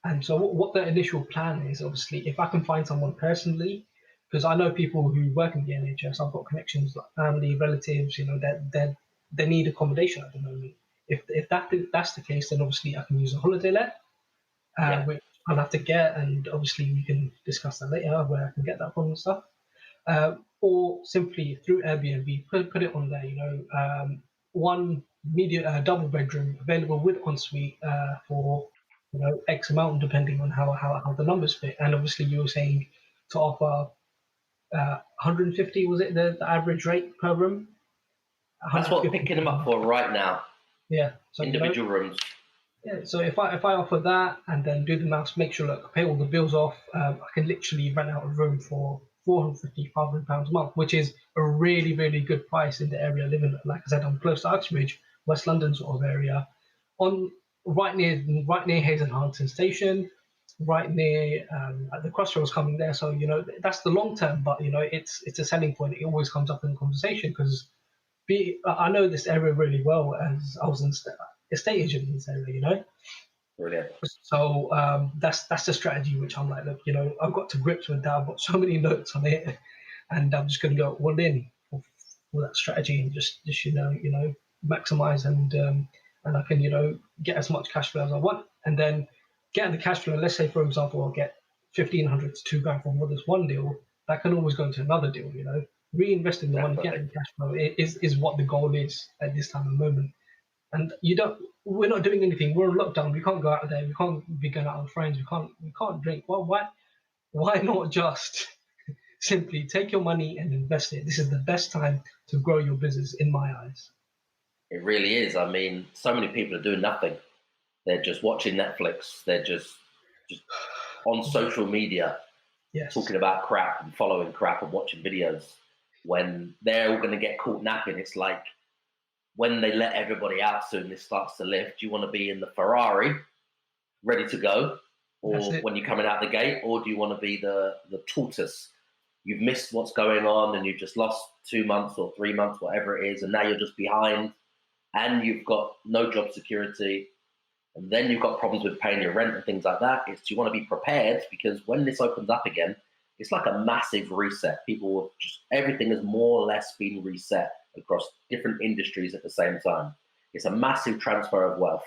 [SPEAKER 3] And so what the initial plan is, obviously, if I can find someone personally, because I know people who work in the NHS, I've got connections like family, relatives, that they need accommodation at the moment. If that's the case, then obviously I can use a holiday let, which I'll have to get, and obviously we can discuss that later, where I can get that from and stuff. Or simply through Airbnb, put it on there. One double bedroom available with ensuite for X amount, depending on how the numbers fit. And obviously, you were saying to offer 150. Was it the average rate per room?
[SPEAKER 2] That's what we're picking them up for right now.
[SPEAKER 3] Yeah, so
[SPEAKER 2] individual rooms.
[SPEAKER 3] Yeah, so if I offer that and then do the maths, make sure pay all the bills off, I can literally rent out a room for £450, £500 a month, which is a really, really good price in the area I live in. Like I said, I'm close to Uxbridge, West London sort of area, right near Hazelhampton Station, right near at the crossroads coming there. So that's the long term, but it's a selling point. It always comes up in conversation because I know this area really well, as I was an estate agent in this area,
[SPEAKER 2] Brilliant.
[SPEAKER 3] So that's the strategy which I'm like, look, I've got to grips with that. I've got so many notes on it, and I'm just going to go all in for that strategy and just maximize and I can get as much cash flow as I want, and then getting the cash flow. Let's say, for example, I'll get 1,500 to £2,000 from this one deal. That can always go into another deal. Reinvesting the money, getting cash flow is what the goal is at this time of moment. And we're not doing anything. We're in lockdown. We can't go out there. We can't be going out with friends. We can't drink. Well, why not just simply take your money and invest it? This is the best time to grow your business, in my eyes.
[SPEAKER 2] It really is. I mean, so many people are doing nothing. They're just watching Netflix. They're just on social media, talking about crap and following crap and watching videos. When they're all going to get caught napping, it's like when they let everybody out soon, this starts to lift. Do you want to be in the Ferrari, ready to go, or when you're coming out the gate, or do you want to be the tortoise? You've missed what's going on and you've just lost 2 months or 3 months, whatever it is, and now you're just behind and you've got no job security, and then you've got problems with paying your rent and things like that. You want to be prepared, because when this opens up again, it's like a massive reset. Everything has more or less been reset across different industries at the same time. It's a massive transfer of wealth.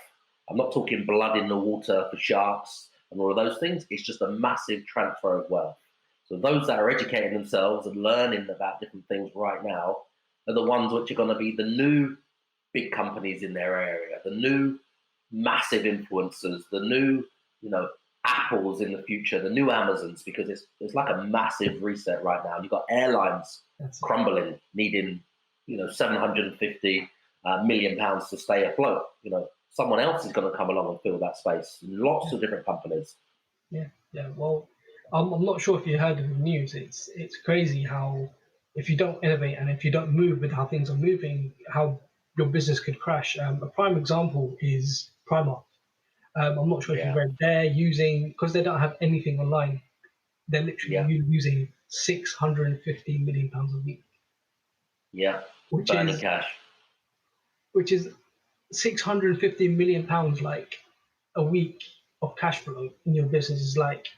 [SPEAKER 2] I'm not talking blood in the water for sharks and all of those things. It's just a massive transfer of wealth. So those that are educating themselves and learning about different things right now are the ones which are going to be the new big companies in their area, the new massive influencers, the new, Apples in the future, the new Amazons, because it's like a massive reset right now. You've got airlines crumbling, needing £750 million to stay afloat. Someone else is going to come along and fill that space. Lots of different companies.
[SPEAKER 3] Yeah. Well, I'm not sure if you heard of the news. It's crazy how if you don't innovate and if you don't move with how things are moving, how your business could crash. A prime example is Primark. I'm not sure if you've
[SPEAKER 2] Yeah.
[SPEAKER 3] read. They're using, because they don't have anything online. They're literally
[SPEAKER 2] Yeah.
[SPEAKER 3] using £650 million a week,
[SPEAKER 2] Yeah.
[SPEAKER 3] which
[SPEAKER 2] Burning
[SPEAKER 3] is
[SPEAKER 2] cash.
[SPEAKER 3] £650 million like a week of cash flow in your business is like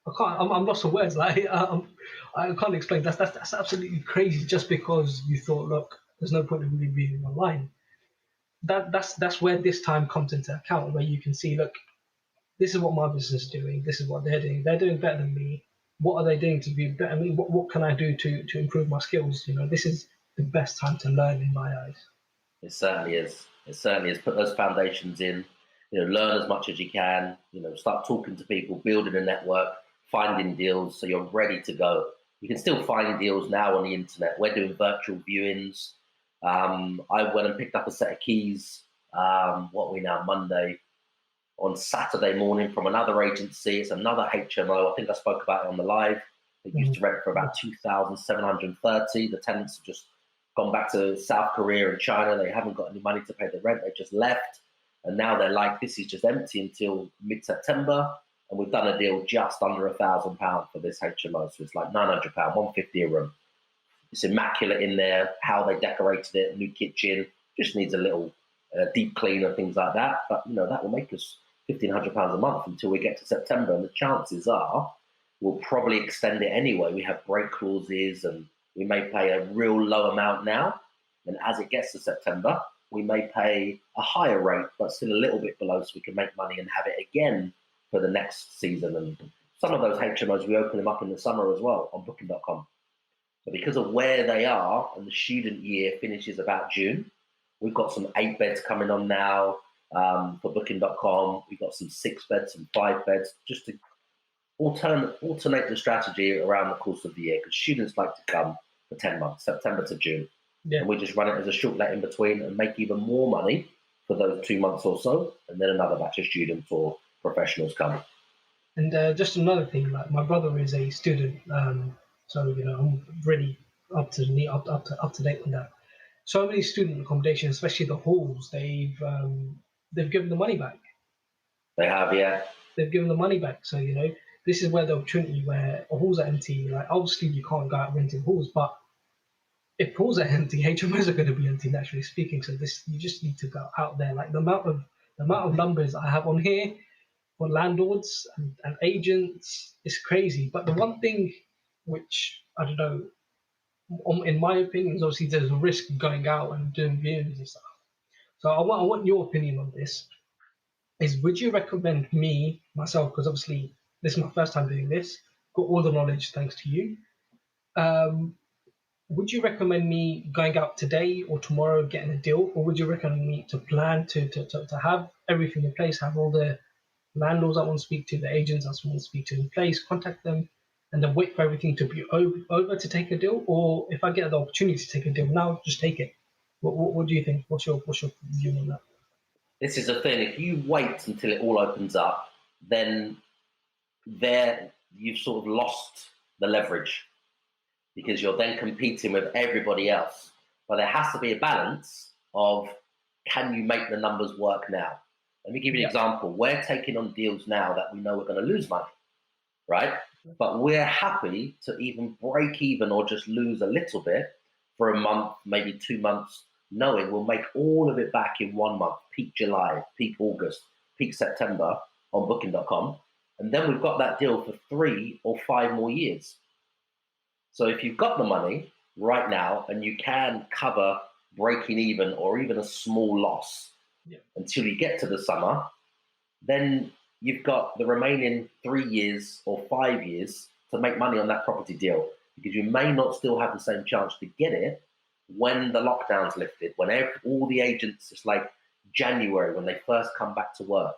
[SPEAKER 3] I'm lost for words. Like I can't explain. That's absolutely crazy. Just because you thought, look, there's no point in me being online. That's where this time comes into account, where you can see, look, this is what my business is doing. This is what they're doing. They're doing better than me. What are they doing to be better than me? What can I do to improve my skills? This is the best time to learn in my eyes.
[SPEAKER 2] It certainly is. It certainly is. Put those foundations in. Learn as much as you can. Start talking to people, building a network, finding deals, so you're ready to go. You can still find deals now on the internet. We're doing virtual viewings. I went and picked up a set of keys. What are we now? Monday. On Saturday morning from another agency. It's another HMO. I think I spoke about it on the live. They used to rent for about 2,730. The tenants have just gone back to South Korea and China. They haven't got any money to pay the rent. They just left. And now they're like, this is just empty until mid-September. And we've done a deal just under £1,000 for this HMO. So it's like £900, £150 a room. It's immaculate in there, how they decorated it, new kitchen. Just needs a little deep clean and things like that. But, that will make us £1,500 a month until we get to September. And the chances are we'll probably extend it anyway. We have break clauses and we may pay a real low amount now. And as it gets to September, we may pay a higher rate, but still a little bit below, so we can make money and have it again for the next season. And some of those HMOs, we open them up in the summer as well on booking.com. But because of where they are and the student year finishes about June, we've got some 8 beds coming on now for booking.com. We've got some 6 beds, some 5 beds, just to alternate the strategy around the course of the year, because students like to come for 10 months, September to June.
[SPEAKER 3] Yeah.
[SPEAKER 2] And we just run it as a short let in between and make even more money for those 2 months or so. And then another batch of students or professionals come.
[SPEAKER 3] And just another thing, like my brother is a student, so I'm really up to date on that. So many student accommodations, especially the halls, they've given the money back.
[SPEAKER 2] They have, yeah.
[SPEAKER 3] They've given the money back. So this is where the opportunity, where halls are empty. Like obviously you can't go out renting halls, but if halls are empty, HMOs are going to be empty, naturally speaking. So you just need to go out there. Like the amount of numbers I have on here for landlords and agents is crazy. But the one thing which I don't know, in my opinion, is obviously there's a risk going out and doing viewings and stuff. So I want your opinion on this. Would you recommend myself, because obviously this is my first time doing this, got all the knowledge thanks to you. Would you recommend me going out today or tomorrow getting a deal, or would you recommend me to plan to have everything in place, have all the landlords I want to speak to, the agents I want to speak to in place, contact them, and then wait for everything to be over to take a deal? Or if I get the opportunity to take a deal now, just take it? What do you think? What's your view on that?
[SPEAKER 2] This is the thing. If you wait until it all opens up, then you've sort of lost the leverage, because you're then competing with everybody else. But there has to be a balance of, can you make the numbers work now? Let me give you an example. We're taking on deals now that we know we're going to lose money, right? But we're happy to even break even or just lose a little bit for a month, maybe 2 months, knowing we'll make all of it back in 1 month, peak July, peak August, peak September on booking.com. And then we've got that deal for 3 or 5 more years. So if you've got the money right now and you can cover breaking even or even a small loss until you get to the summer, then you've got the remaining 3 years or 5 years to make money on that property deal, because you may not still have the same chance to get it when the lockdown's lifted, when all the agents, it's like January when they first come back to work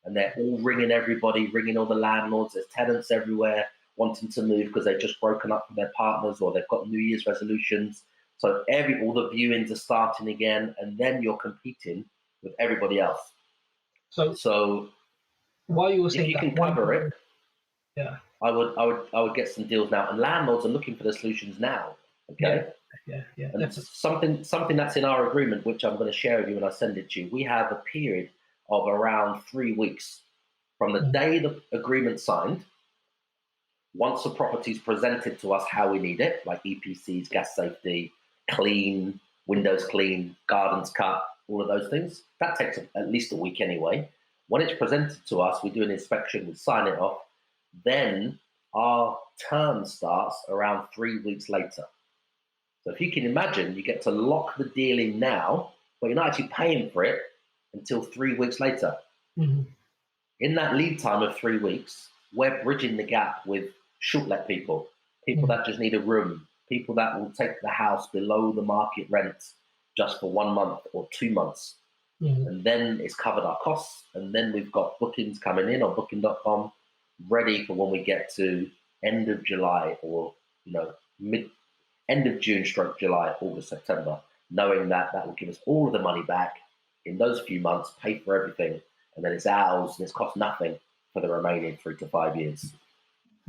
[SPEAKER 2] and they're all ringing everybody, ringing all the landlords. There's tenants everywhere wanting to move because they've just broken up with their partners or they've got New Year's resolutions. So all the viewings are starting again, and then you're competing with everybody else. So
[SPEAKER 3] while you were
[SPEAKER 2] if
[SPEAKER 3] saying
[SPEAKER 2] you
[SPEAKER 3] that,
[SPEAKER 2] can cover it,
[SPEAKER 3] yeah,
[SPEAKER 2] I would get some deals now. And landlords are looking for the solutions now. Okay.
[SPEAKER 3] Yeah,
[SPEAKER 2] And
[SPEAKER 3] definitely.
[SPEAKER 2] something that's in our agreement, which I'm going to share with you when I send it to you. We have a period of around 3 weeks from the day the agreement signed. Once the property is presented to us how we need it, like EPCs, gas safety, clean, windows clean, gardens cut, all of those things, that takes at least a week anyway. When it's presented to us, we do an inspection, we sign it off. Then our term starts around 3 weeks later. So if you can imagine, you get to lock the deal in now, but you're not actually paying for it until 3 weeks later.
[SPEAKER 3] Mm-hmm.
[SPEAKER 2] In that lead time of 3 weeks, we're bridging the gap with short-let people that just need a room, people that will take the house below the market rent just for 1 month or 2 months. And then it's covered our costs. And then we've got bookings coming in on booking.com ready for when we get to end of July or, end of June, July, August, September, knowing that will give us all of the money back in those few months, pay for everything, and then it's ours and it's cost nothing for the remaining 3 to 5 years.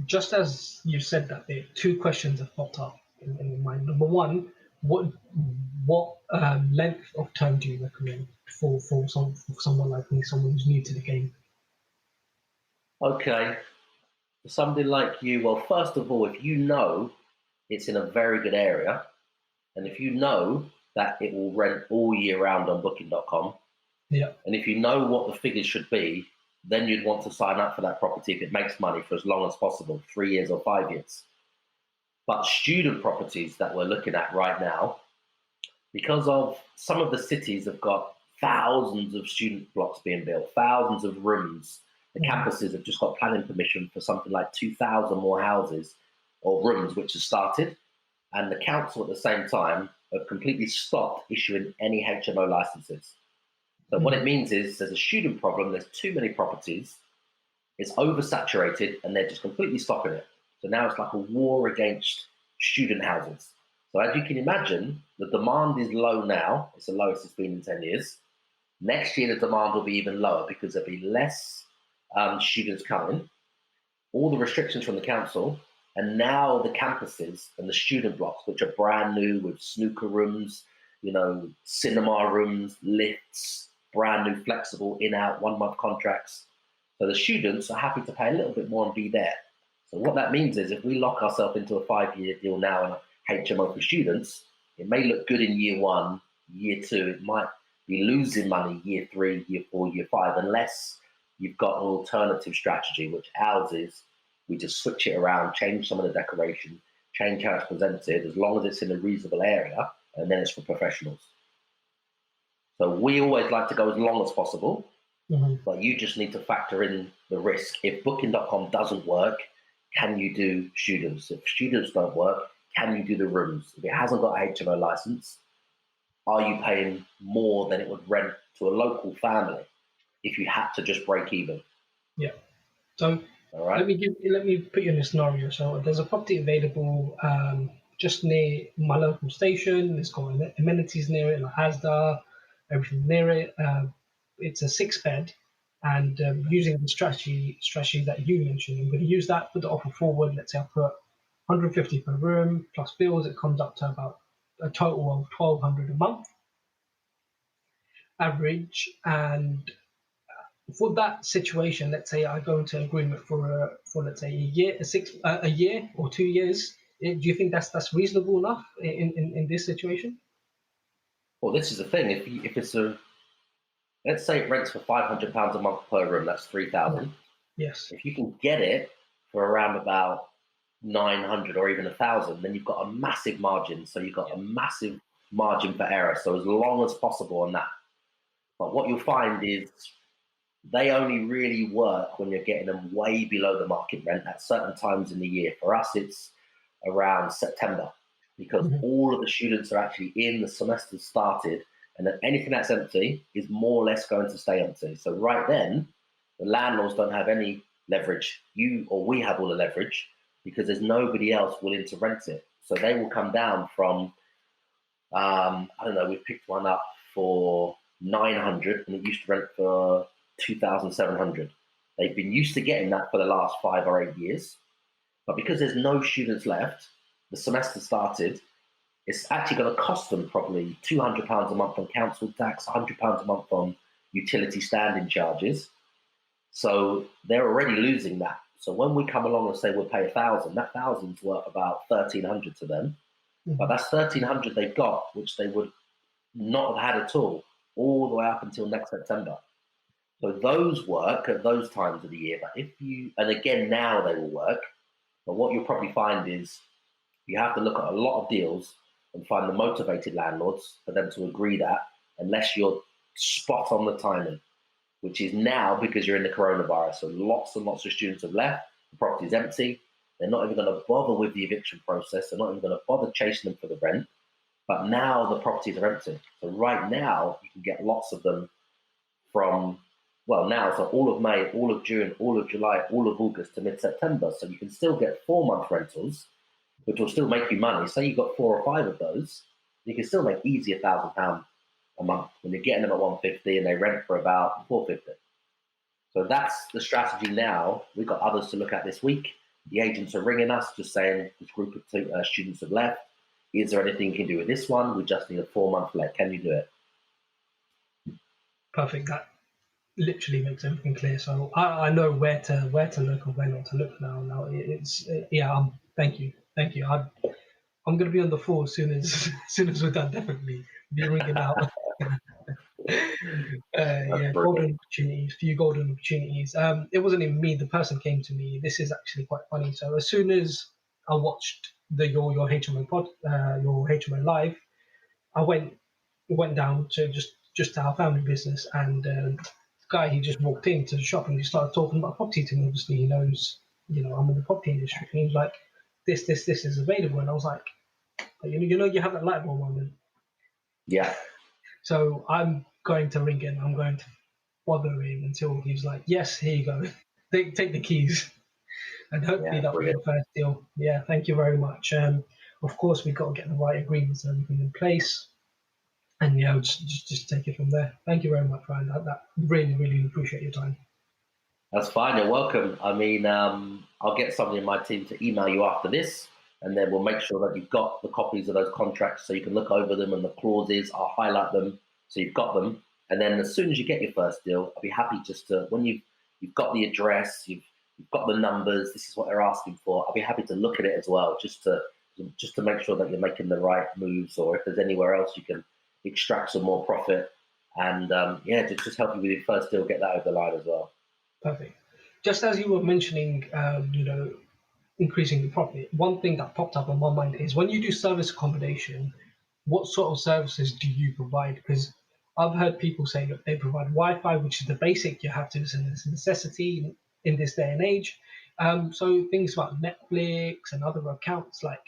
[SPEAKER 3] Just as you said that, there 2 questions have popped up in mind. Number one, what length of term do you recommend for someone like me, someone who's new to the game?
[SPEAKER 2] Okay, for somebody like you, well, first of all, if you know it's in a very good area, and if you know that it will rent all year round on booking.com, and if you know what the figures should be, then you'd want to sign up for that property if it makes money for as long as possible, 3 years or 5 years. But student properties that we're looking at right now, because of some of the cities have got thousands of student blocks being built, thousands of rooms. The campuses have just got planning permission for something like 2,000 more houses or rooms, which has started. And the council at the same time have completely stopped issuing any HMO licenses. So what it means is there's a student problem, there's too many properties, it's oversaturated, and they're just completely stopping it. So now it's like a war against student houses. So as you can imagine, the demand is low now. It's the lowest it's been in 10 years. Next year, the demand will be even lower because there'll be less students coming, all the restrictions from the council, and now the campuses and the student blocks, which are brand new with snooker rooms, cinema rooms, lifts, brand new flexible in-out 1 month contracts. So the students are happy to pay a little bit more and be there. So what that means is if we lock ourselves into a 5-year deal now and a HMO for students, it may look good in year 1, year 2. It might be losing money year 3, year 4, year 5, unless you've got an alternative strategy, which ours is we just switch it around, change some of the decoration, change how it's presented, as long as it's in a reasonable area, and then it's for professionals. So we always like to go as long as possible, but you just need to factor in the risk. If booking.com doesn't work, can you do students? If students don't work, can you do the rooms? If it hasn't got a HMO license, are you paying more than it would rent to a local family if you had to just break even?
[SPEAKER 3] Yeah. So let me put you in a scenario. So there's a property available just near my local station. It's got amenities near it, like Asda, everything near it. It's a 6-bed, and using the strategy that you mentioned, I'm going to use that, put the offer forward. Let's say I put 150 per room plus bills. It comes up to about a total of 1,200 a month average. And for that situation, let's say I go into agreement for let's say a year or 2 years. Do you think that's reasonable enough in this situation?
[SPEAKER 2] Well, this is the thing. If it's let's say it rents for £500 a month per room, that's 3,000.
[SPEAKER 3] Yes.
[SPEAKER 2] If you can get it for around about 900 or even 1,000, then you've got a massive margin. So you've got a massive margin for error. So as long as possible on that. But what you'll find is they only really work when you're getting them way below the market rent at certain times in the year. For us, it's around September because all of the students are actually in, the semester started, and then anything that's empty is more or less going to stay empty. So right then, the landlords don't have any leverage. You or we have all the leverage because there's nobody else willing to rent it. So they will come down from I don't know, we picked one up for 900 and it used to rent for 2,700. They've been used to getting that for the last 5 or 8 years. But because there's no students left, the semester started, it's actually going to cost them probably £200 a month on council tax, £100 a month on utility standing charges. So they're already losing that. So when we come along and say we'll pay 1,000, that thousand's worth about 1,300 to them. But that's 1,300 they've got, which they would not have had at all the way up until next September. So those work at those times of the year. But and again, now they will work. But what you'll probably find is you have to look at a lot of deals and find the motivated landlords for them to agree that, unless you're spot on the timing, which is now because you're in the coronavirus. So lots and lots of students have left, the property's empty. They're not even going to bother with the eviction process. They're not even going to bother chasing them for the rent. But now the properties are empty. So right now you can get lots of them from, well, now, so all of May, all of June, all of July, all of August to mid-September. So you can still get 4-month rentals, which will still make you money. Say you've got 4 or 5 of those, you can still make easy £1,000 a month when you're getting them at 150 and they rent for about 450. So that's the strategy now. We've got others to look at this week. The agents are ringing us, just saying this group of students have left. Is there anything you can do with this one? We just need a 4-month let. Can you do it?
[SPEAKER 3] Perfect. That literally makes everything clear. So I know where to look and where not to look now. Now it's thank you. I'm going to be on the floor as soon as we're done. Definitely be ringing out. Golden opportunities, few golden opportunities. It wasn't even me. The person came to me. This is actually quite funny. So as soon as I watched your HMO pod, your HMO live, I went down to just our family business, and the guy, he just walked into the shop and he started talking about property to me. Obviously, he knows, I'm in the property industry. And he was like, this is available, and I was like, you have that light bulb moment.
[SPEAKER 2] Yeah.
[SPEAKER 3] So I'm going to ring him. I'm going to bother him until he's like, yes, here you go. Take the keys. And hopefully that'll be the first deal. Yeah, thank you very much. Of course, we've got to get the right agreements and everything in place. And just take it from there. Thank you very much, Ryan. That really, really appreciate your time.
[SPEAKER 2] That's fine. You're welcome. I mean, I'll get somebody in my team to email you after this, and then we'll make sure that you've got the copies of those contracts so you can look over them, and the clauses, I'll highlight them so you've got them. And then as soon as you get your first deal, I'll be happy just to, when you've got the address, you've got the numbers, this is what they're asking for, I'll be happy to look at it as well, just to make sure that you're making the right moves, or if there's anywhere else you can extract some more profit. And just help you with your first deal, get that over the line as well.
[SPEAKER 3] Perfect. Just as you were mentioning, increasing the profit, one thing that popped up on my mind is when you do service accommodation, what sort of services do you provide? Because I've heard people say that they provide Wi-Fi, which is the basic you have to, it's a necessity in this day and age. So things about Netflix and other accounts, like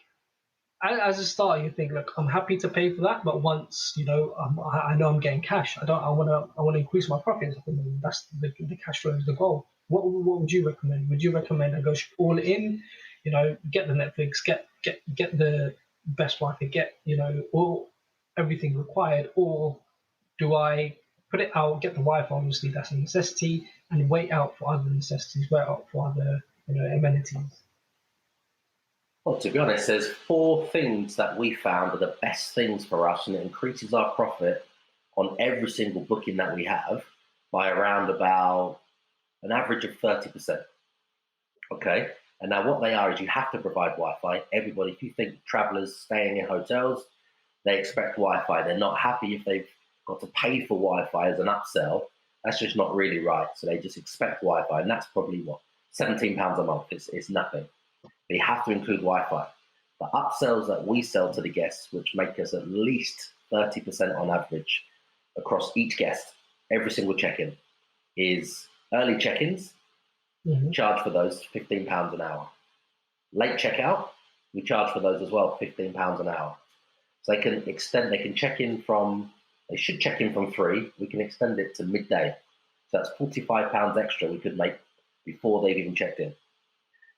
[SPEAKER 3] as a starter, you think, look, I'm happy to pay for that, but once I know I'm getting cash, I want to increase my profits. That's the cash flow is the goal. What would you recommend? Would you recommend I go all in, get the Netflix, get the best Wi-Fi, get all everything required, or do I put it out, get the Wi-Fi? Obviously, that's a necessity, and wait out for other necessities, wait out for other amenities.
[SPEAKER 2] Well, to be honest, there's 4 things that we found are the best things for us, and it increases our profit on every single booking that we have by around about an average of 30%. Okay? And now what they are is you have to provide Wi-Fi. Everybody, if you think travelers staying in hotels, they expect Wi-Fi. They're not happy if they've got to pay for Wi-Fi as an upsell. That's just not really right. So they just expect Wi-Fi, and that's probably £17 a month. It's nothing. They have to include Wi-Fi. The upsells that we sell to the guests, which make us at least 30% on average across each guest, every single check-in, is early check-ins. Mm-hmm. Charge for those £15 an hour. Late checkout, we charge for those as well, £15 an hour. So they can should check in from 3, we can extend it to midday. So that's £45 extra we could make before they've even checked in.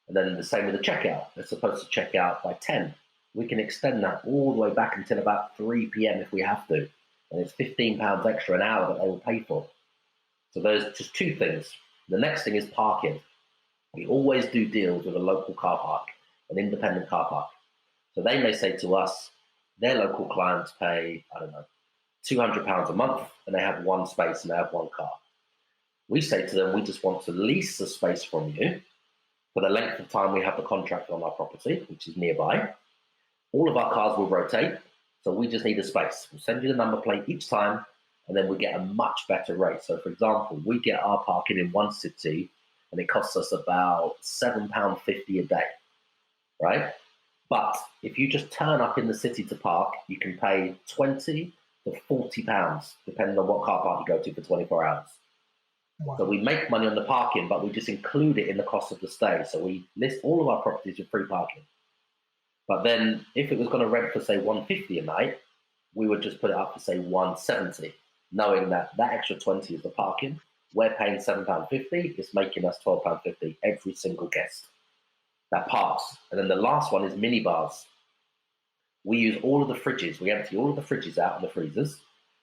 [SPEAKER 2] And then the same with the checkout. They're supposed to check out by 10. we can extend that all the way back until about 3 p.m. if we have to. And it's £15 extra an hour that they will pay for. So there's just two things. The next thing is parking. We always do deals with a local car park, an independent car park. So they may say to us, their local clients pay, I don't know, £200 a month, and they have one space and they have one car. We say to them, we just want to lease the space from you for the length of time we have the contract on our property, which is nearby. All of our cars will rotate, so we just need a space. We'll send you the number plate each time, and then we get a much better rate. So, for example, we get our parking in one city, and it costs us about £7.50 a day, right? But if you just turn up in the city to park, you can pay £20 to £40, depending on what car park you go to for 24 hours.
[SPEAKER 3] Wow.
[SPEAKER 2] So we make money on the parking, but we just include it in the cost of the stay. So we list all of our properties with free parking. But then if it was going to rent for, say, £150 a night, we would just put it up for, say, £170, knowing that that extra 20 is the parking. We're paying £7.50. It's making us £12.50 every single guest that parks. And then the last one is minibars. We use all of the fridges. We empty all of the fridges out and the freezers,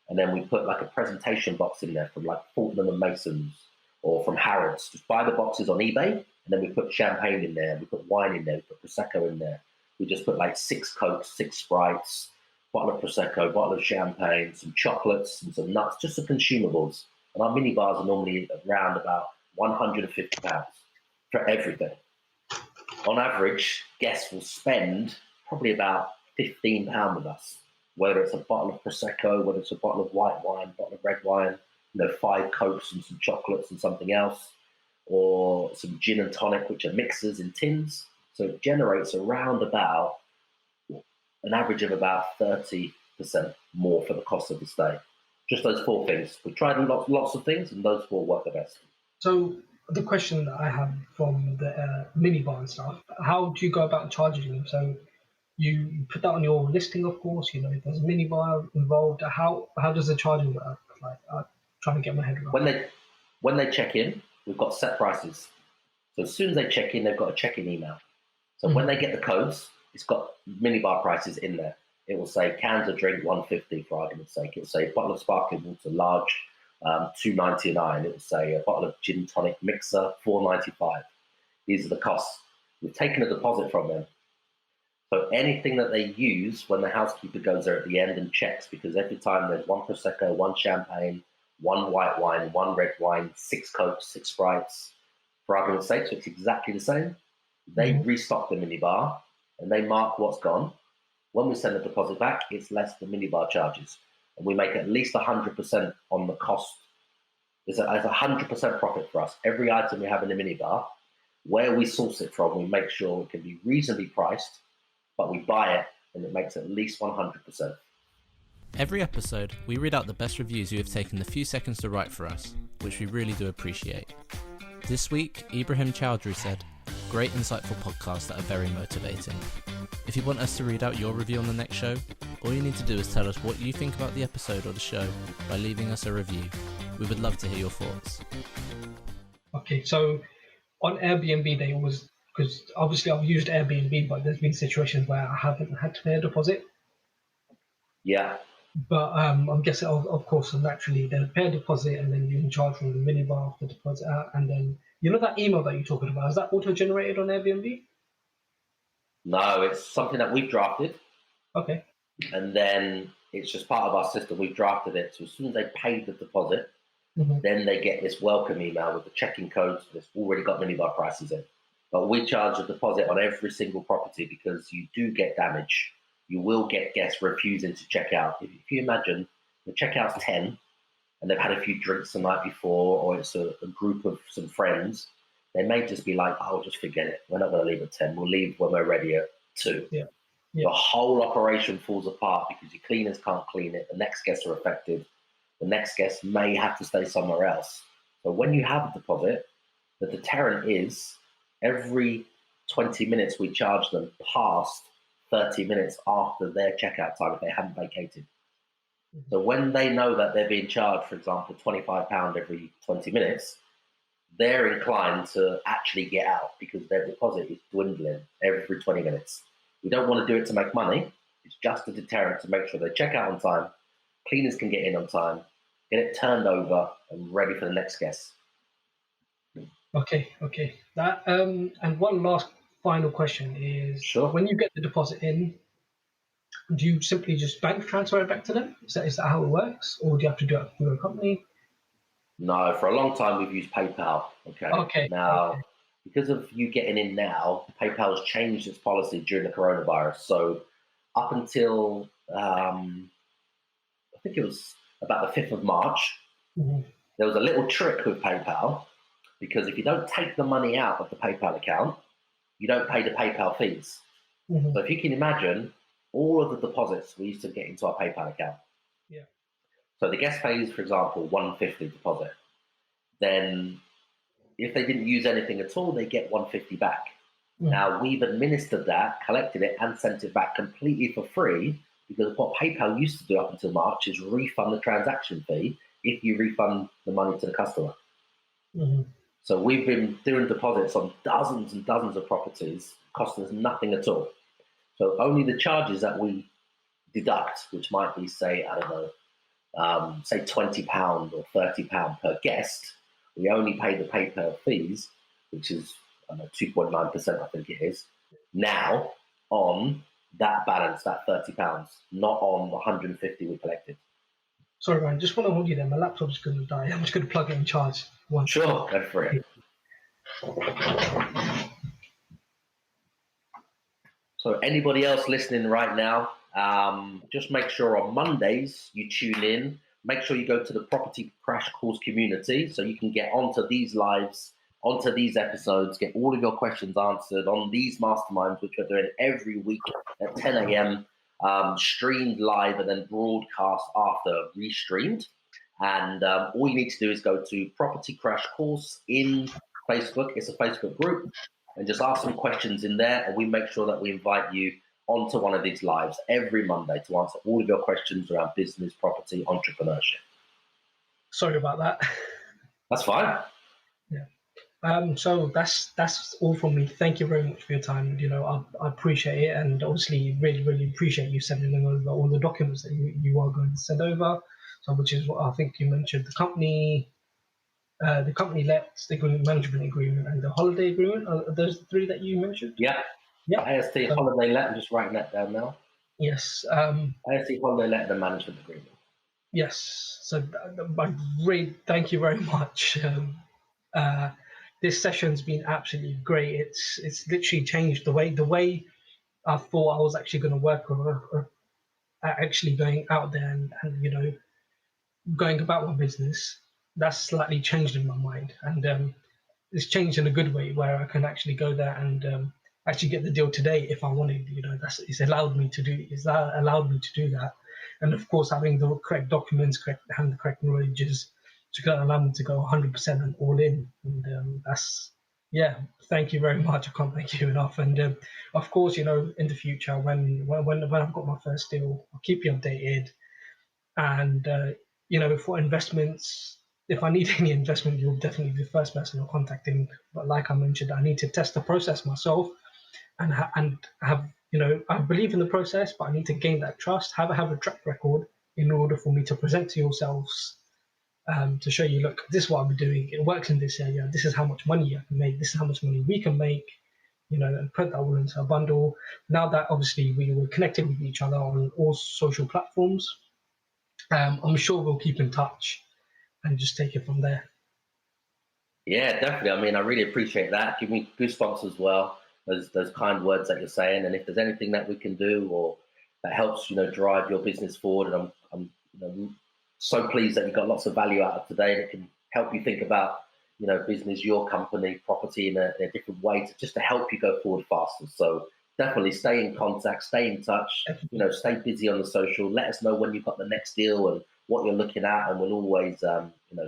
[SPEAKER 2] and then we put like a presentation box in there from like Fortnum and Mason's or from Harrods. Just buy the boxes on eBay, and then we put champagne in there, we put wine in there, we put Prosecco in there. We just put like 6 Cokes, 6 Sprites, bottle of Prosecco, bottle of champagne, some chocolates and some nuts, just some consumables. And our mini bars are normally around about £150 for everything. On average, guests will spend probably about £15 with us, whether it's a bottle of Prosecco, whether it's a bottle of white wine, bottle of red wine, 5 Cokes and some chocolates and something else, or some gin and tonic, which are mixers in tins. So it generates around about an average of about 30% more for the cost of the stay. Just those 4 things. We tried lots of things, and those 4 work the best.
[SPEAKER 3] So the question that I have from the minibar and stuff, how do you go about charging them? So you put that on your listing, of course, there's a minibar involved. How does the charging work? Like, I'm trying to get my head around.
[SPEAKER 2] When they check in, we've got set prices. So as soon as they check in, they've got a check-in email. So when they get the codes, it's got minibar prices in there. It will say cans of drink $150 for argument's sake. It will say bottle of sparkling water large $2.99. It will say a bottle of gin tonic mixer $4.95. These are the costs. We've taken a deposit from them. So anything that they use when the housekeeper goes there at the end and checks, because every time there's 1 Prosecco, 1 champagne, 1 white wine, 1 red wine, 6 Cokes, 6 Sprites, for argument's sake, so it's exactly the same. They restock the minibar and they mark what's gone. When we send the deposit back, it's less than minibar charges. And we make at least 100% on the cost. It's a 100% profit for us. Every item we have in the minibar, where we source it from, we make sure it can be reasonably priced, but we buy it and it makes at least 100%.
[SPEAKER 1] Every episode, we read out the best reviews you have taken the few seconds to write for us, which we really do appreciate. This week, Ibrahim Chowdhury said, "Great insightful podcasts that are very motivating." If you want us to read out your review on the next show, all you need to do is tell us what you think about the episode or the show by leaving us a review. We would love to hear your thoughts.
[SPEAKER 3] Okay, so on Airbnb, they always, because obviously I've used Airbnb, but there's been situations where I haven't had to pay a deposit.
[SPEAKER 2] Yeah.
[SPEAKER 3] But I'm guessing, of course, naturally, they pay a deposit and then you can charge from the minibar of the deposit out. And then, that email that you're talking about, is that auto-generated on Airbnb?
[SPEAKER 2] No, it's something that we've drafted.
[SPEAKER 3] Okay.
[SPEAKER 2] And then it's just part of our system. We've drafted it. So as soon as they pay the deposit, then they get this welcome email with the check-in codes that's already got minibar prices in. But we charge a deposit on every single property because you do get damage. You will get guests refusing to check out. If you imagine the checkout's 10 and they've had a few drinks the night before, or it's a group of some friends, they may just be like, "Oh, just forget it. We're not going to leave at 10. We'll leave when we're ready at 2.
[SPEAKER 3] Yeah.
[SPEAKER 2] The whole operation falls apart because your cleaners can't clean it. The next guests are affected. The next guest may have to stay somewhere else. So when you have a deposit, the deterrent is every 20 minutes we charge them past 30 minutes after their checkout time if they haven't vacated. So when they know that they're being charged, for example, £25 every 20 minutes, they're inclined to actually get out because their deposit is dwindling every 20 minutes. We don't want to do it to make money. It's just a deterrent to make sure they check out on time, cleaners can get in on time, get it turned over and ready for the next guest.
[SPEAKER 3] Okay. That and one last final question is:
[SPEAKER 2] Sure.
[SPEAKER 3] when you get the deposit in, do you simply just bank transfer it back to them? Is that how it works, or do you have to do it through a company?
[SPEAKER 2] No, for a long time we've used PayPal.
[SPEAKER 3] Okay.
[SPEAKER 2] Now, because of you getting in now, PayPal's changed its policy during the coronavirus. So up until I think it was about the 5th of March,
[SPEAKER 3] Mm-hmm.
[SPEAKER 2] there was a little trick with PayPal, because if you don't take the money out of the PayPal account, you don't pay the PayPal fees.
[SPEAKER 3] Mm-hmm.
[SPEAKER 2] So if you can imagine, all of the deposits we used to get into our PayPal account.
[SPEAKER 3] Yeah.
[SPEAKER 2] So the guest pays, for example, 150 deposit. Then if they didn't use anything at all, they get 150 back.
[SPEAKER 3] Mm.
[SPEAKER 2] Now we've administered that, collected it, and sent it back completely for free, because what PayPal used to do up until March is refund the transaction fee if you refund the money to the customer.
[SPEAKER 3] Mm-hmm.
[SPEAKER 2] So we've been doing deposits on dozens and dozens of properties, costing us nothing at all. So only the charges that we deduct, which might be, say, I don't know, say £20 or £30 per guest, we only pay the PayPal fees, which is 2.9%, I think it is, now on that balance, that £30, not on the 150 we collected.
[SPEAKER 3] Sorry, Ryan, just want to hold you there. My laptop's going to die. I'm just going to plug it in charge.
[SPEAKER 2] Sure, go for it. So anybody else listening right now, just make sure on Mondays you tune in. Make sure you go to the Property Crash Course community so you can get onto these lives, onto these episodes, get all of your questions answered on these masterminds, which we're doing every week at 10 a.m., streamed live and then broadcast after restreamed. And all you need to do is go to Property Crash Course in Facebook. It's a Facebook group. And just ask some questions in there, and we make sure that we invite you onto one of these lives every Monday to answer all of your questions around business, property, entrepreneurship.
[SPEAKER 3] Sorry about that.
[SPEAKER 2] That's fine.
[SPEAKER 3] Yeah. So that's all from me. Thank you very much for your time. I appreciate it, and obviously really appreciate you sending over all the documents that you are going to send over. So, which is what I think you mentioned: the company lets, the management agreement, and the holiday agreement. Are those the three that you mentioned?
[SPEAKER 2] Yeah.
[SPEAKER 3] Yeah.
[SPEAKER 2] AST holiday let. I'm just writing that down now.
[SPEAKER 3] Yes.
[SPEAKER 2] AST holiday let, the management agreement.
[SPEAKER 3] Yes. So I really thank you very much. This session's been absolutely great. It's literally changed the way I thought I was actually going to work with actually going out there and going about my business. That's slightly changed in my mind, and it's changed in a good way where I can actually go there and actually get the deal today if I wanted. It's allowed me to do. It's allowed me to do that, and of course having the correct documents, having the correct knowledges to allow me to go 100% and all in. And thank you very much. I can't thank you enough. And of course, in the future when I've got my first deal, I'll keep you updated. And for investments, if I need any investment, you'll definitely be the first person I'm contacting. But like I mentioned, I need to test the process myself and have I believe in the process, but I need to gain that trust, have a track record in order for me to present to yourselves, to show you, look, this is what I'll be doing. It works in this area. This is how much money I can make. This is how much money we can make. And put that all into a bundle. Now that obviously we were connected with each other on all social platforms, I'm sure we'll keep in touch and just take it from there.
[SPEAKER 2] Yeah, definitely. I mean, I really appreciate that. Give me goosebumps as well. Those kind words that you're saying, and if there's anything that we can do or that helps, drive your business forward, and I'm so pleased that you got lots of value out of today that can help you think about, business, your company, property in a different way to help you go forward faster. So definitely stay in contact, stay in touch, stay busy on the social. Let us know when you've got the next deal and what you're looking at, and we'll always,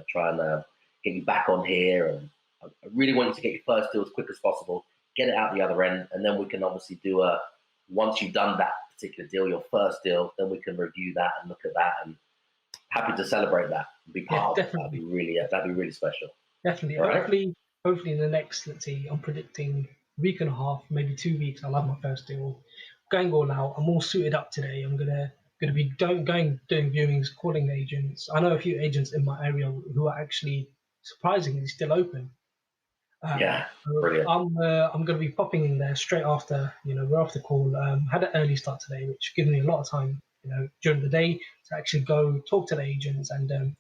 [SPEAKER 2] try and get you back on here. And I really want you to get your first deal as quick as possible, get it out the other end, and then we can obviously do once you've done that particular deal, your first deal, then we can review that and look at that, and happy to celebrate that and be part of it. That'd be really special.
[SPEAKER 3] Definitely.
[SPEAKER 2] Right?
[SPEAKER 3] Hopefully in the next, let's say, I'm predicting week and a half, maybe 2 weeks, I'll have my first deal. going all out. I'm all suited up today. I'm gonna be doing viewings, calling agents. I know a few agents in my area who are actually surprisingly still open.
[SPEAKER 2] Yeah,
[SPEAKER 3] So
[SPEAKER 2] brilliant.
[SPEAKER 3] I'm going to be popping in there straight after, we're off the call. Had an early start today, which gives me a lot of time, during the day to actually go talk to the agents, and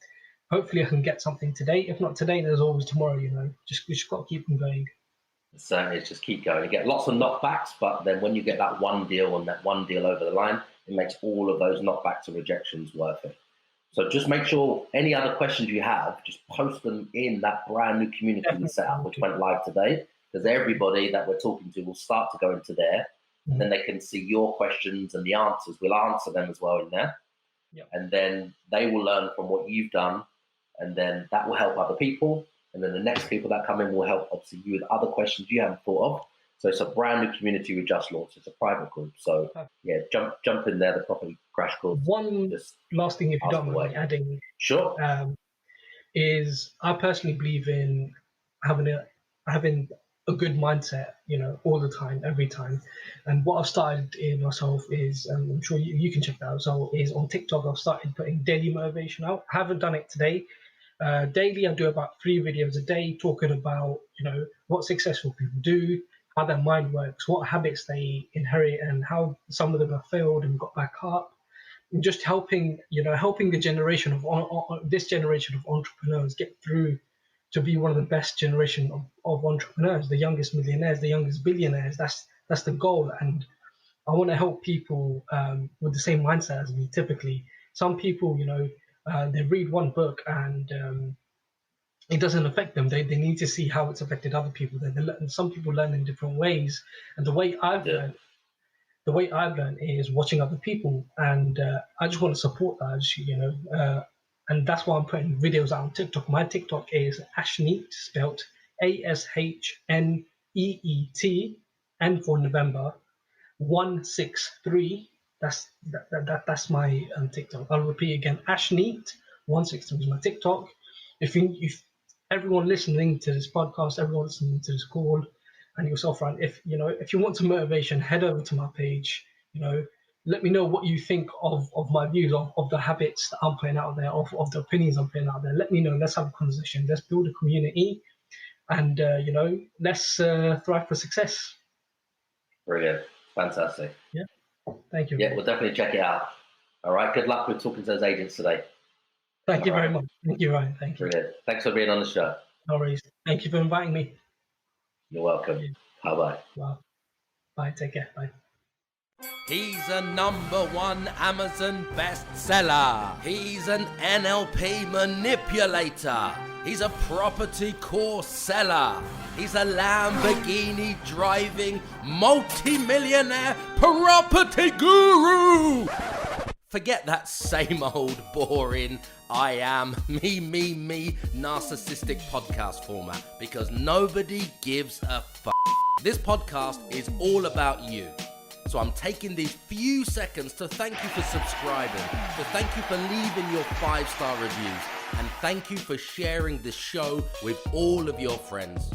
[SPEAKER 3] hopefully I can get something today. If not today, there's always tomorrow. Just got to keep them going.
[SPEAKER 2] Certainly, it's just keep going. You get lots of knockbacks, but then when you get that one deal and that one deal over the line, it makes all of those knockbacks and rejections worth it. So just make sure any other questions you have, just post them in that brand new community we set up, which went live today, because everybody that we're talking to will start to go into there, and then they can see your questions and the answers. We'll answer them as well in there.
[SPEAKER 3] Yep.
[SPEAKER 2] And then they will learn from what you've done, and then that will help other people. And then the next people that come in will help, obviously, you with other questions you haven't thought of. So it's a brand new community we just launched. It's a private group. So yeah, jump in there, the Property Crash Course.
[SPEAKER 3] One last thing, if you don't mind me adding,
[SPEAKER 2] sure,
[SPEAKER 3] is I personally believe in having a good mindset, all the time, every time. And what I've started in myself is, I'm sure you can check that out. So is on TikTok, I've started putting daily motivation out. I haven't done it today. Daily, I do about 3 videos a day talking about, what successful people do, how their mind works, what habits they inherit, and how some of them have failed and got back up. And just helping the generation of this generation of entrepreneurs get through to be one of the best generation of entrepreneurs, the youngest millionaires, the youngest billionaires. That's the goal. And I want to help people with the same mindset as me. Typically, some people, they read one book and it doesn't affect them. They need to see how it's affected other people. Some people learn in different ways, and the way I've learned is watching other people, and I just want to support that. And that's why I'm putting videos out on TikTok. My TikTok is Ashneet, spelled ASHNEET, N for November, 163. That's my TikTok. I'll repeat again. Ashneet 163 is my TikTok. If everyone listening to this podcast, everyone listening to this call, and yourself, Ryan, if you want some motivation, head over to my page. Let me know what you think of my views of the habits that I'm putting out there, of the opinions I'm putting out there. Let me know. Let's have a conversation. Let's build a community, and let's thrive for success.
[SPEAKER 2] Brilliant, fantastic.
[SPEAKER 3] Yeah, thank you.
[SPEAKER 2] Yeah, we'll definitely check it out. All right, good luck with talking to those agents today.
[SPEAKER 3] Thank you very much. Thank you, Ryan. Thank you.
[SPEAKER 2] Brilliant. Thanks for being on the show.
[SPEAKER 3] No worries. Thank you for inviting me.
[SPEAKER 2] You're welcome. Bye-bye.
[SPEAKER 3] Wow. Bye. Take care. Bye.
[SPEAKER 4] He's a #1 Amazon bestseller. He's an NLP manipulator. He's a property course seller. He's a Lamborghini driving multi-millionaire property guru. Forget that same old boring I am me narcissistic podcast format, because nobody gives a fuck. This podcast is all about you. So I'm taking these few seconds to thank you for subscribing, to thank you for leaving your 5-star reviews, and thank you for sharing this show with all of your friends.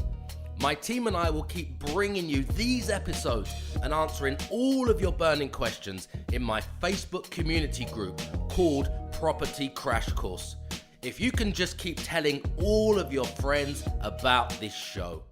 [SPEAKER 4] My team and I will keep bringing you these episodes and answering all of your burning questions in my Facebook community group called Property Crash Course. If you can just keep telling all of your friends about this show.